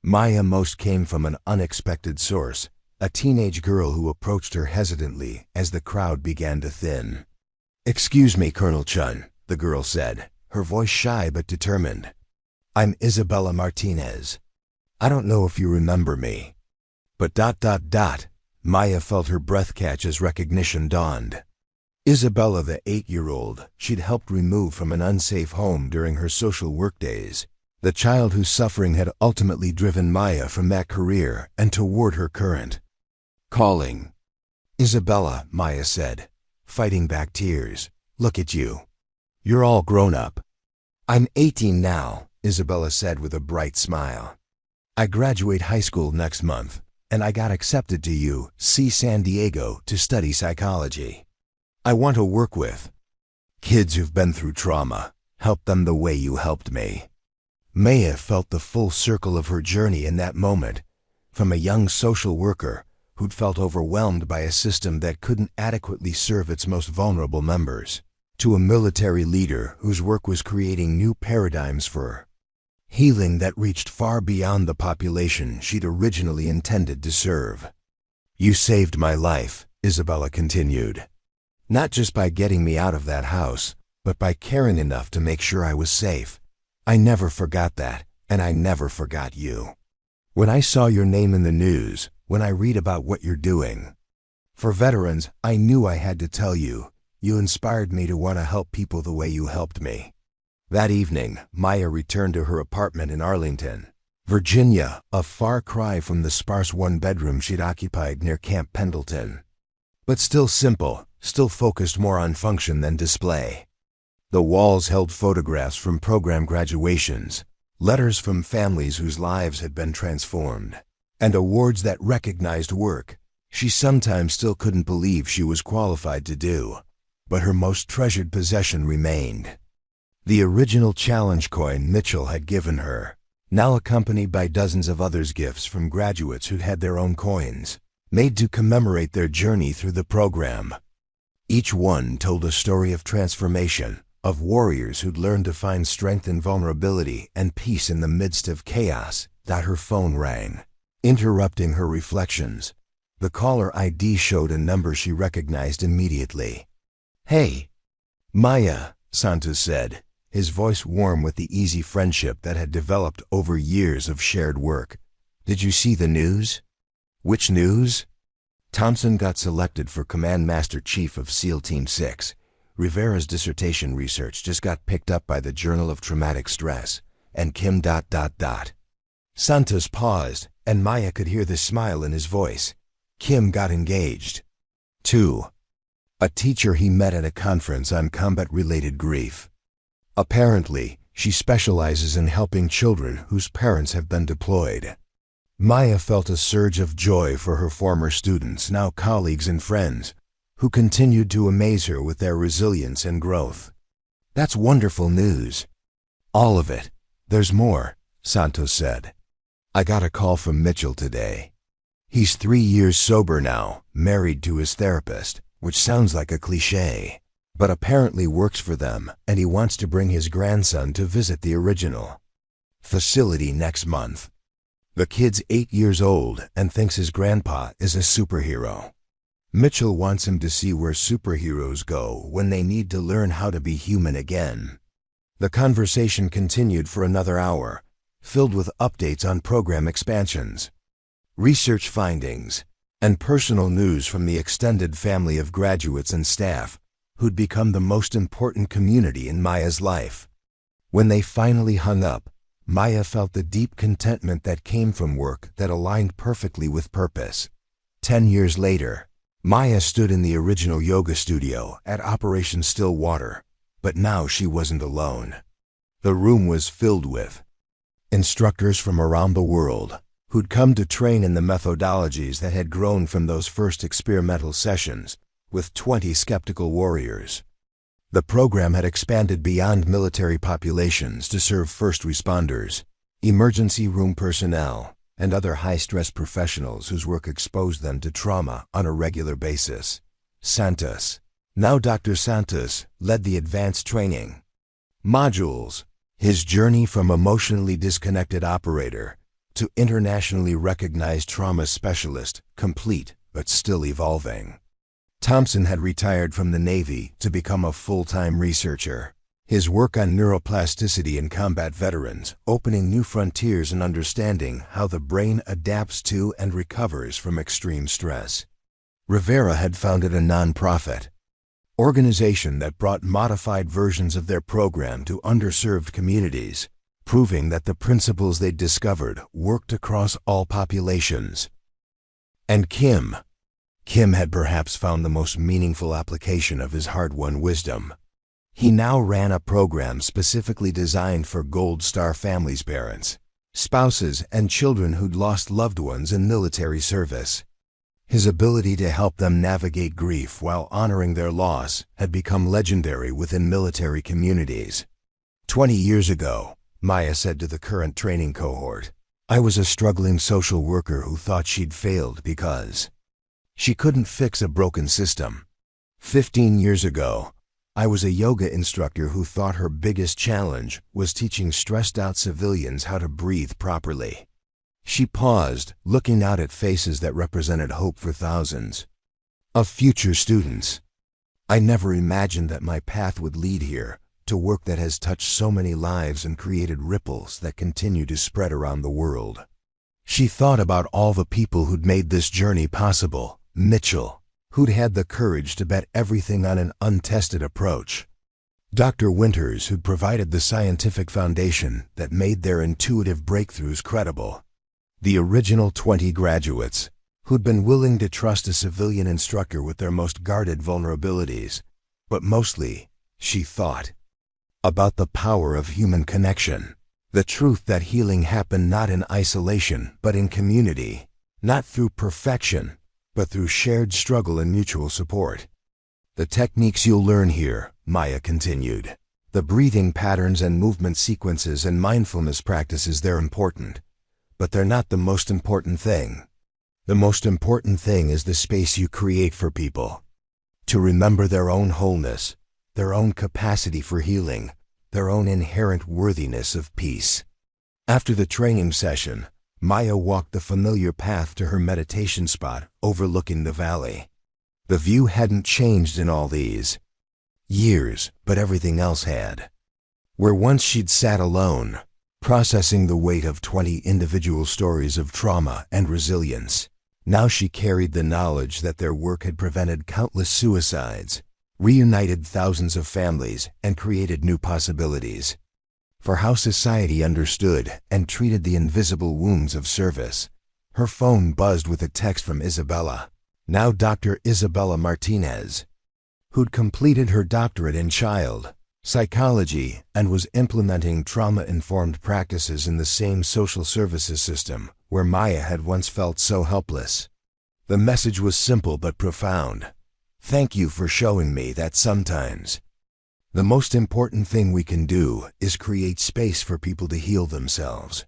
Maya most came from an unexpected source: a teenage girl who approached her hesitantly as the crowd began to thin. "Excuse me, Colonel Chen," the girl said, her voice shy but determined. "I'm Isabella Martinez. I don't know if you remember me." But ... Maya felt her breath catch as recognition dawned. Isabella, the 8-year-old she'd helped remove from an unsafe home during her social work days. The child whose suffering had ultimately driven Maya from that career and toward her current calling. "Isabella," Maya said, fighting back tears, "look at you. You're all grown up." "I'm 18 now," Isabella said with a bright smile. "I graduate high school next month, and I got accepted to UC San Diego to study psychology. I want to work with kids who've been through trauma, help them the way you helped me." Maya felt the full circle of her journey in that moment, from a young social worker who'd felt overwhelmed by a system that couldn't adequately serve its most vulnerable members, to a military leader whose work was creating new paradigms for healing that reached far beyond the population she'd originally intended to serve. "You saved my life," Isabella continued. "Not just by getting me out of that house, but by caring enough to make sure I was safe. I never forgot that, and I never forgot you. When I saw your name in the news, when I read about what you're doing for veterans, I knew I had to tell you. You inspired me to want to help people the way you helped me." That evening, Maya returned to her apartment in Arlington, Virginia, a far cry from the sparse one-bedroom she'd occupied near Camp Pendleton. But still simple, still focused more on function than display. The walls held photographs from program graduations, letters from families whose lives had been transformed, and awards that recognized work she sometimes still couldn't believe she was qualified to do. But her most treasured possession remained: the original challenge coin Mitchell had given her, now accompanied by dozens of others' gifts from graduates who'd had their own coins, made to commemorate their journey through the program. Each one told a story of transformation, of warriors who'd learned to find strength in vulnerability and peace in the midst of chaos. Her phone rang, interrupting her reflections. The caller ID showed a number she recognized immediately. "Hey, Maya," Santos said, his voice warm with the easy friendship that had developed over years of shared work. "Did you see the news?" "Which news?" "Thompson got selected for Command Master Chief of SEAL Team 6. Rivera's dissertation research just got picked up by the Journal of Traumatic Stress. And Kim ... Santos paused, and Maya could hear the smile in his voice. "Kim got engaged. 2. A teacher he met at a conference on combat-related grief. Apparently, she specializes in helping children whose parents have been deployed." Maya felt a surge of joy for her former students, now colleagues and friends, who continued to amaze her with their resilience and growth. "That's wonderful news." "All of it. There's more," Santos said. "I got a call from Mitchell today. He's 3 years sober now, married to his therapist, which sounds like a cliché, but apparently works for them, and he wants to bring his grandson to visit the original facility next month. The kid's 8 years old and thinks his grandpa is a superhero. Mitchell wants him to see where superheroes go when they need to learn how to be human again." The conversation continued for another hour, filled with updates on program expansions, research findings, and personal news from the extended family of graduates and staff who'd become the most important community in Maya's life. When they finally hung up, Maya felt the deep contentment that came from work that aligned perfectly with purpose. 10 years later, Maya stood in the original yoga studio at Operation Stillwater, but now she wasn't alone. The room was filled with instructors from around the world who'd come to train in the methodologies that had grown from those first experimental sessions, with 20 skeptical warriors. The program had expanded beyond military populations to serve first responders, emergency room personnel, and other high-stress professionals whose work exposed them to trauma on a regular basis. Santos, now Dr. Santos, led the advanced training modules, his journey from emotionally disconnected operator to internationally recognized trauma specialist, complete but still evolving. Thompson had retired from the Navy to become a full-time researcher, his work on neuroplasticity in combat veterans opening new frontiers in understanding how the brain adapts to and recovers from extreme stress. Rivera had founded a nonprofit organization that brought modified versions of their program to underserved communities, proving that the principles they'd discovered worked across all populations. And Kim had perhaps found the most meaningful application of his hard-won wisdom. He now ran a program specifically designed for Gold Star families' parents, spouses, and children who'd lost loved ones in military service. His ability to help them navigate grief while honoring their loss had become legendary within military communities. 20 years ago, Maya said to the current training cohort, "I was a struggling social worker who thought she'd failed because she couldn't fix a broken system. 15 years ago, I was a yoga instructor who thought her biggest challenge was teaching stressed-out civilians how to breathe properly." She paused, looking out at faces that represented hope for thousands of future students. "I never imagined that my path would lead here, to work that has touched so many lives and created ripples that continue to spread around the world." She thought about all the people who'd made this journey possible. Mitchell, who'd had the courage to bet everything on an untested approach. Dr. Winters, who'd provided the scientific foundation that made their intuitive breakthroughs credible. The original 20 graduates, who'd been willing to trust a civilian instructor with their most guarded vulnerabilities. But mostly, she thought about the power of human connection, the truth that healing happened not in isolation but in community, not through perfection, but through shared struggle and mutual support. "The techniques you'll learn here," Maya continued, "the breathing patterns and movement sequences and mindfulness practices, they're important. But they're not the most important thing. The most important thing is the space you create for people to remember their own wholeness, their own capacity for healing, their own inherent worthiness of peace." After the training session, Maya walked the familiar path to her meditation spot overlooking the valley. The view hadn't changed in all these years, but everything else had. Where once she'd sat alone, processing the weight of 20 individual stories of trauma and resilience, now she carried the knowledge that their work had prevented countless suicides, reunited thousands of families, and created new possibilities. For how society understood and treated the invisible wounds of service, her phone buzzed with a text from Isabella, now Dr. Isabella Martinez, who'd completed her doctorate in child psychology and was implementing trauma-informed practices in the same social services system where Maya had once felt so helpless. The message was simple but profound. Thank you for showing me that sometimes the most important thing we can do is create space for people to heal themselves.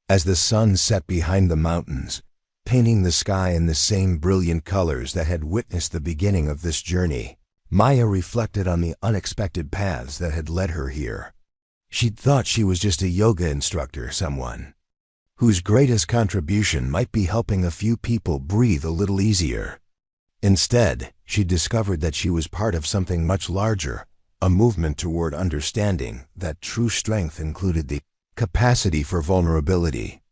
As the sun set behind the mountains, painting the sky in the same brilliant colors that had witnessed the beginning of this journey, Maya reflected on the unexpected paths that had led her here. She'd thought she was just a yoga instructor, someone whose greatest contribution might be helping a few people breathe a little easier. Instead, she discovered that she was part of something much larger, a movement toward understanding that true strength included the capacity for vulnerability,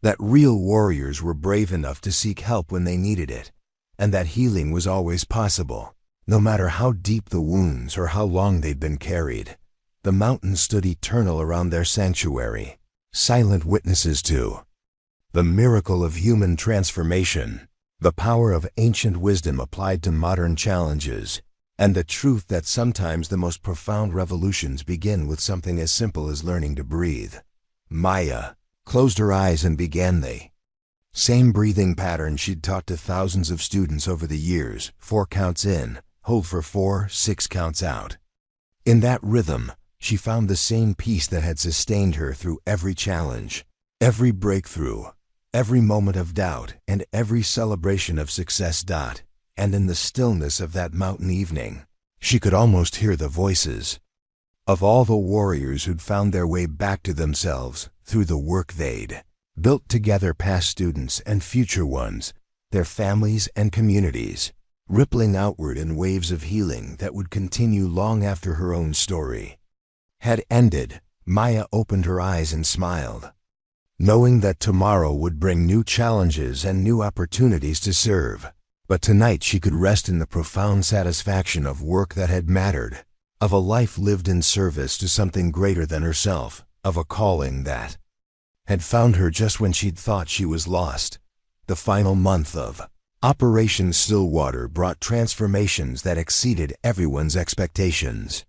that real warriors were brave enough to seek help when they needed it, and that healing was always possible. No matter how deep the wounds or how long they'd been carried, the mountains stood eternal around their sanctuary, silent witnesses to the miracle of human transformation, the power of ancient wisdom applied to modern challenges, and the truth that sometimes the most profound revolutions begin with something as simple as learning to breathe. Maya closed her eyes and began the same breathing pattern she'd taught to thousands of students over the years: 4 counts in, hold for 4, 6 counts out. In that rhythm, she found the same peace that had sustained her through every challenge, every breakthrough, every moment of doubt, and every celebration of success. And in the stillness of that mountain evening, she could almost hear the voices of all the warriors who'd found their way back to themselves through the work they'd built together, past students and future ones, their families and communities, rippling outward in waves of healing that would continue long after her own story had ended. Maya opened her eyes and smiled, knowing that tomorrow would bring new challenges and new opportunities to serve. But tonight she could rest in the profound satisfaction of work that had mattered, of a life lived in service to something greater than herself, of a calling that had found her just when she'd thought she was lost. The final month of Operation Stillwater brought transformations that exceeded everyone's expectations.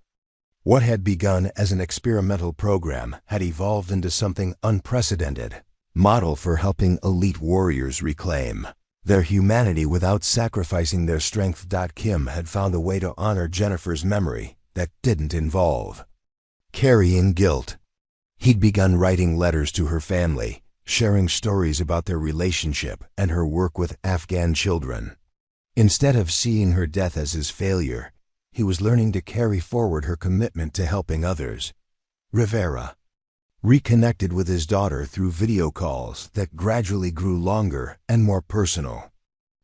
What had begun as an experimental program had evolved into something unprecedented, model for helping elite warriors reclaim their humanity without sacrificing their strength. Kim had found a way to honor Jennifer's memory that didn't involve carrying guilt. He'd begun writing letters to her family, sharing stories about their relationship and her work with Afghan children. Instead of seeing her death as his failure, he was learning to carry forward her commitment to helping others. Rivera reconnected with his daughter through video calls that gradually grew longer and more personal.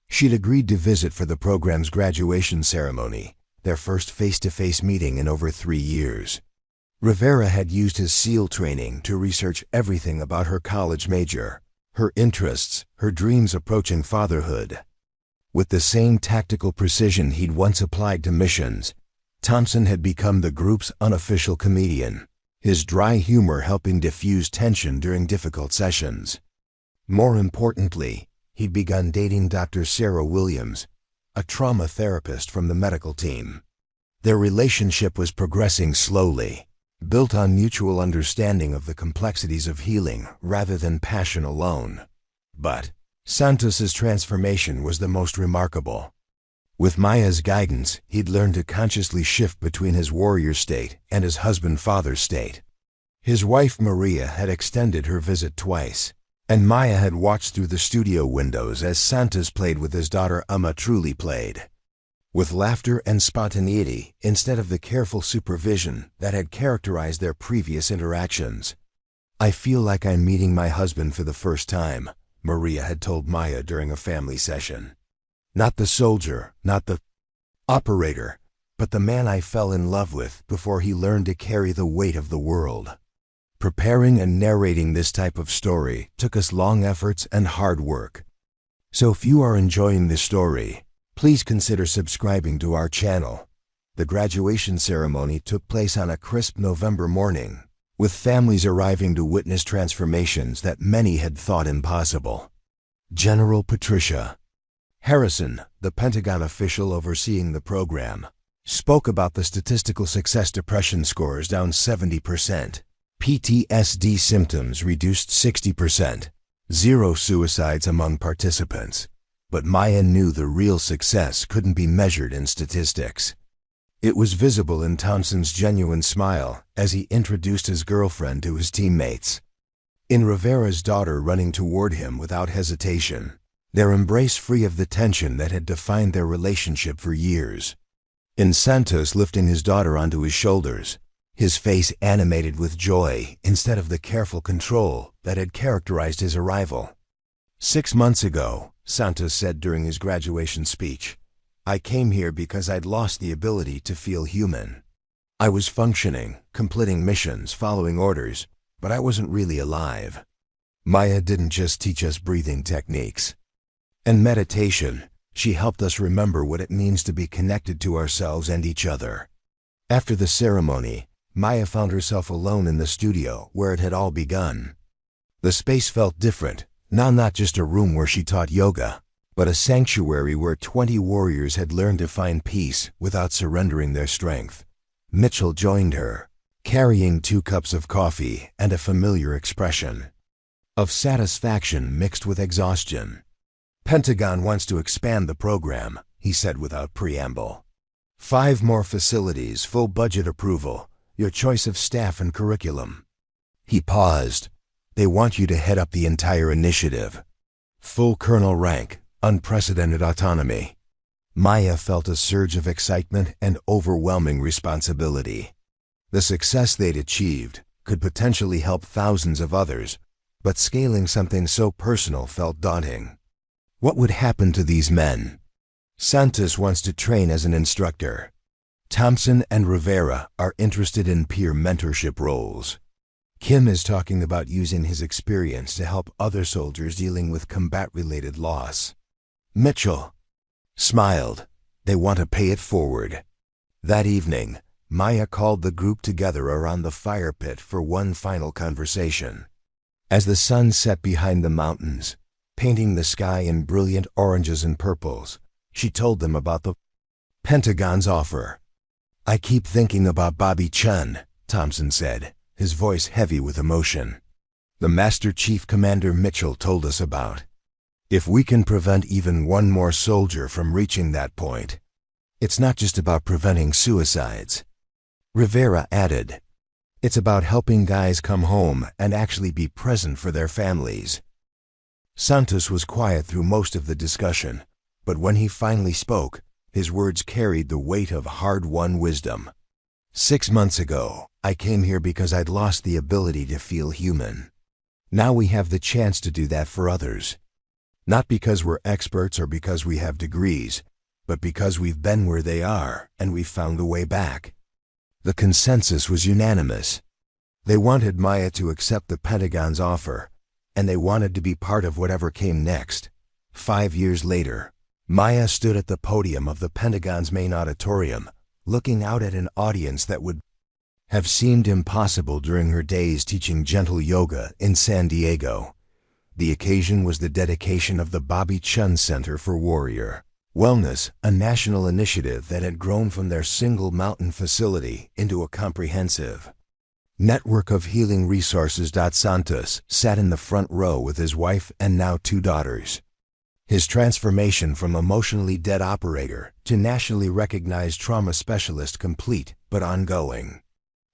She'd agreed to visit for the program's graduation ceremony, their first face-to-face meeting in over 3 years. Rivera had used his SEAL training to research everything about her college major, her interests, her dreams approaching fatherhood. With the same tactical precision he'd once applied to missions, Thompson had become the group's unofficial comedian, his dry humor helping diffuse tension during difficult sessions. More importantly, he'd begun dating Dr. Sarah Williams, a trauma therapist from the medical team. Their relationship was progressing slowly, built on mutual understanding of the complexities of healing rather than passion alone. But Santos's transformation was the most remarkable. With Maya's guidance, he'd learned to consciously shift between his warrior state and his husband-father state. His wife Maria had extended her visit twice, and Maya had watched through the studio windows as Santos played with his daughter Amma, truly played with laughter and spontaneity instead of the careful supervision that had characterized their previous interactions. "I feel like I'm meeting my husband for the first time," Maria had told Maya during a family session. "Not the soldier, not the operator, but the man I fell in love with before he learned to carry the weight of the world. Preparing and narrating this type of story took us long efforts and hard work. So if you are enjoying this story, please consider subscribing to our channel. The graduation ceremony took place on a crisp November morning, with families arriving to witness transformations that many had thought impossible. General Patricia Harrison, the Pentagon official overseeing the program, spoke about the statistical success: depression scores down 70%, PTSD symptoms reduced 60%, 0 suicides among participants. But Maya knew the real success couldn't be measured in statistics. It was visible in Thompson's genuine smile as he introduced his girlfriend to his teammates, in Rivera's daughter running toward him without hesitation, their embrace free of the tension that had defined their relationship for years, in Santos lifting his daughter onto his shoulders, his face animated with joy instead of the careful control that had characterized his arrival. 6 months ago, Santos said during his graduation speech, "I came here because I'd lost the ability to feel human. I was functioning, completing missions, following orders, but I wasn't really alive." Maya didn't just teach us breathing techniques and meditation, she helped us remember what it means to be connected to ourselves and each other. After the ceremony, Maya found herself alone in the studio where it had all begun. The space felt different, now not just a room where she taught yoga, but a sanctuary where 20 warriors had learned to find peace without surrendering their strength. Mitchell joined her, carrying 2 cups of coffee and a familiar expression of satisfaction mixed with exhaustion. "Pentagon wants to expand the program," he said without preamble. 5 more facilities, full budget approval, your choice of staff and curriculum." He paused. "They want you to head up the entire initiative. Full colonel rank, unprecedented autonomy." Maya felt a surge of excitement and overwhelming responsibility. The success they'd achieved could potentially help thousands of others, but scaling something so personal felt daunting. What would happen to these men? Santos wants to train as an instructor. Thompson and Rivera are interested in peer mentorship roles. Kim is talking about using his experience to help other soldiers dealing with combat-related loss. Mitchell smiled. They want to pay it forward. That evening, Maya called the group together around the fire pit for one final conversation. As the sun set behind the mountains, painting the sky in brilliant oranges and purples, she told them about the Pentagon's offer. "I keep thinking about Bobby Chen," Thompson said, his voice heavy with emotion. "The Master Chief Commander Mitchell told us about. If we can prevent even one more soldier from reaching that point, it's not just about preventing suicides." Rivera added, "It's about helping guys come home and actually be present for their families." Santos was quiet through most of the discussion, but when he finally spoke, his words carried the weight of hard-won wisdom. 6 months ago, I came here because I'd lost the ability to feel human. Now we have the chance to do that for others. Not because we're experts or because we have degrees, but because we've been where they are and we've found a way back." The consensus was unanimous. They wanted Maya to accept the Pentagon's offer, and they wanted to be part of whatever came next. 5 years later, Maya stood at the podium of the Pentagon's main auditorium, looking out at an audience that would have seemed impossible during her days teaching gentle yoga in San Diego. The occasion was the dedication of the Bobby Chen Center for Warrior Wellness, a national initiative that had grown from their single mountain facility into a comprehensive network of healing resources. Santos sat in the front row with his wife and now 2 daughters. His transformation from emotionally dead operator to nationally recognized trauma specialist complete but ongoing.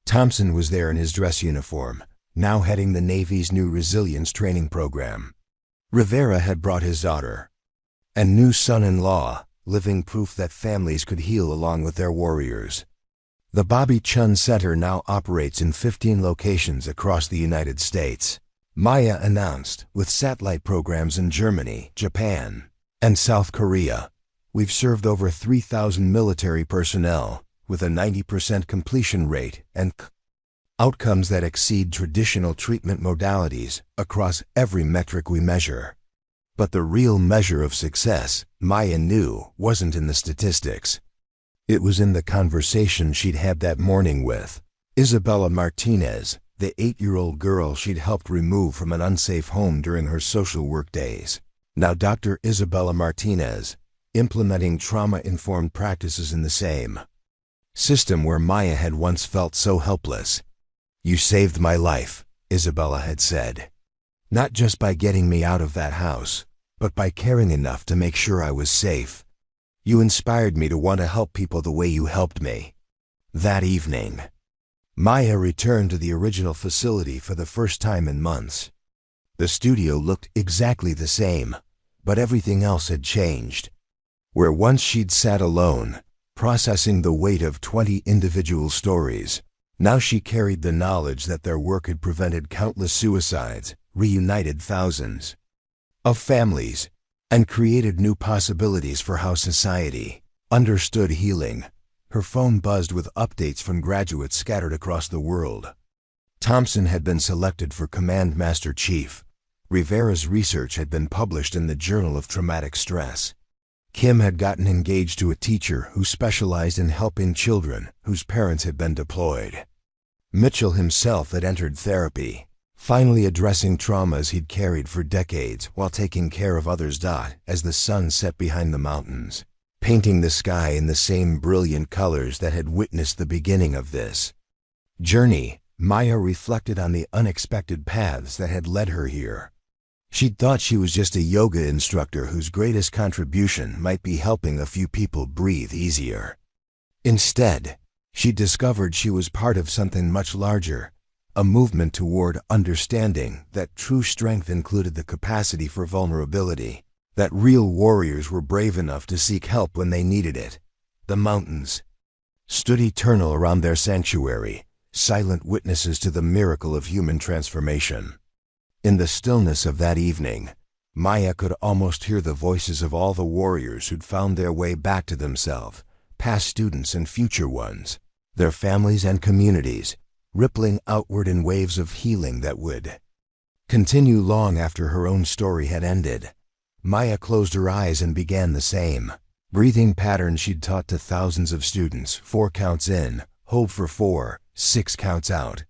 Thompson was there in his dress uniform, now heading the Navy's new resilience training program. Rivera had brought his daughter and new son-in-law, living proof that families could heal along with their warriors. The Bobby Chen Center now operates in 15 locations across the United States. Maya announced, with satellite programs in Germany, Japan, and South Korea. We've served over 3,000 military personnel, with a 90% completion rate and outcomes that exceed traditional treatment modalities across every metric we measure. But the real measure of success, Maya knew, wasn't in the statistics. It was in the conversation she'd had that morning with Isabella Martinez, the 8-year-old girl she'd helped remove from an unsafe home during her social work days. Now Dr. Isabella Martinez, implementing trauma-informed practices in the same system where Maya had once felt so helpless. "You saved my life," Isabella had said. "Not just by getting me out of that house, but by caring enough to make sure I was safe. You inspired me to want to help people the way you helped me." That evening, Maya returned to the original facility for the first time in months. The studio looked exactly the same, but everything else had changed. Where once she'd sat alone, processing the weight of 20 individual stories, now she carried the knowledge that their work had prevented countless suicides, reunited thousands of families, and created new possibilities for how society understood healing. Her phone buzzed with updates from graduates scattered across the world. Thompson had been selected for Command Master Chief. Rivera's research had been published in the Journal of Traumatic Stress. Kim had gotten engaged to a teacher who specialized in helping children whose parents had been deployed. Mitchell himself had entered therapy, finally addressing traumas he'd carried for decades while taking care of others. As the sun set behind the mountains, painting the sky in the same brilliant colors that had witnessed the beginning of this journey, Maya reflected on the unexpected paths that had led her here. She'd thought she was just a yoga instructor whose greatest contribution might be helping a few people breathe easier. Instead, she discovered she was part of something much larger, a movement toward understanding that true strength included the capacity for vulnerability, that real warriors were brave enough to seek help when they needed it. The mountains stood eternal around their sanctuary, silent witnesses to the miracle of human transformation. In the stillness of that evening, Maya could almost hear the voices of all the warriors who'd found their way back to themselves, past students and future ones, their families and communities, rippling outward in waves of healing that would continue long after her own story had ended. Maya closed her eyes and began the same breathing pattern she'd taught to thousands of students: 4 counts in, hold for 4, 6 counts out.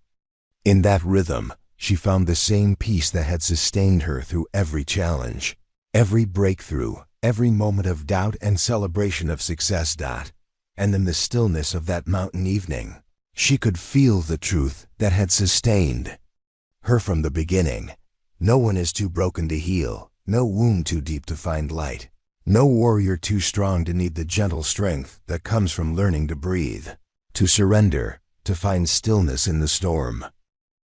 In that rhythm, she found the same peace that had sustained her through every challenge, every breakthrough, every moment of doubt and celebration of success. And in the stillness of that mountain evening, she could feel the truth that had sustained her from the beginning. No one is too broken to heal, no wound too deep to find light, no warrior too strong to need the gentle strength that comes from learning to breathe, to surrender, to find stillness in the storm.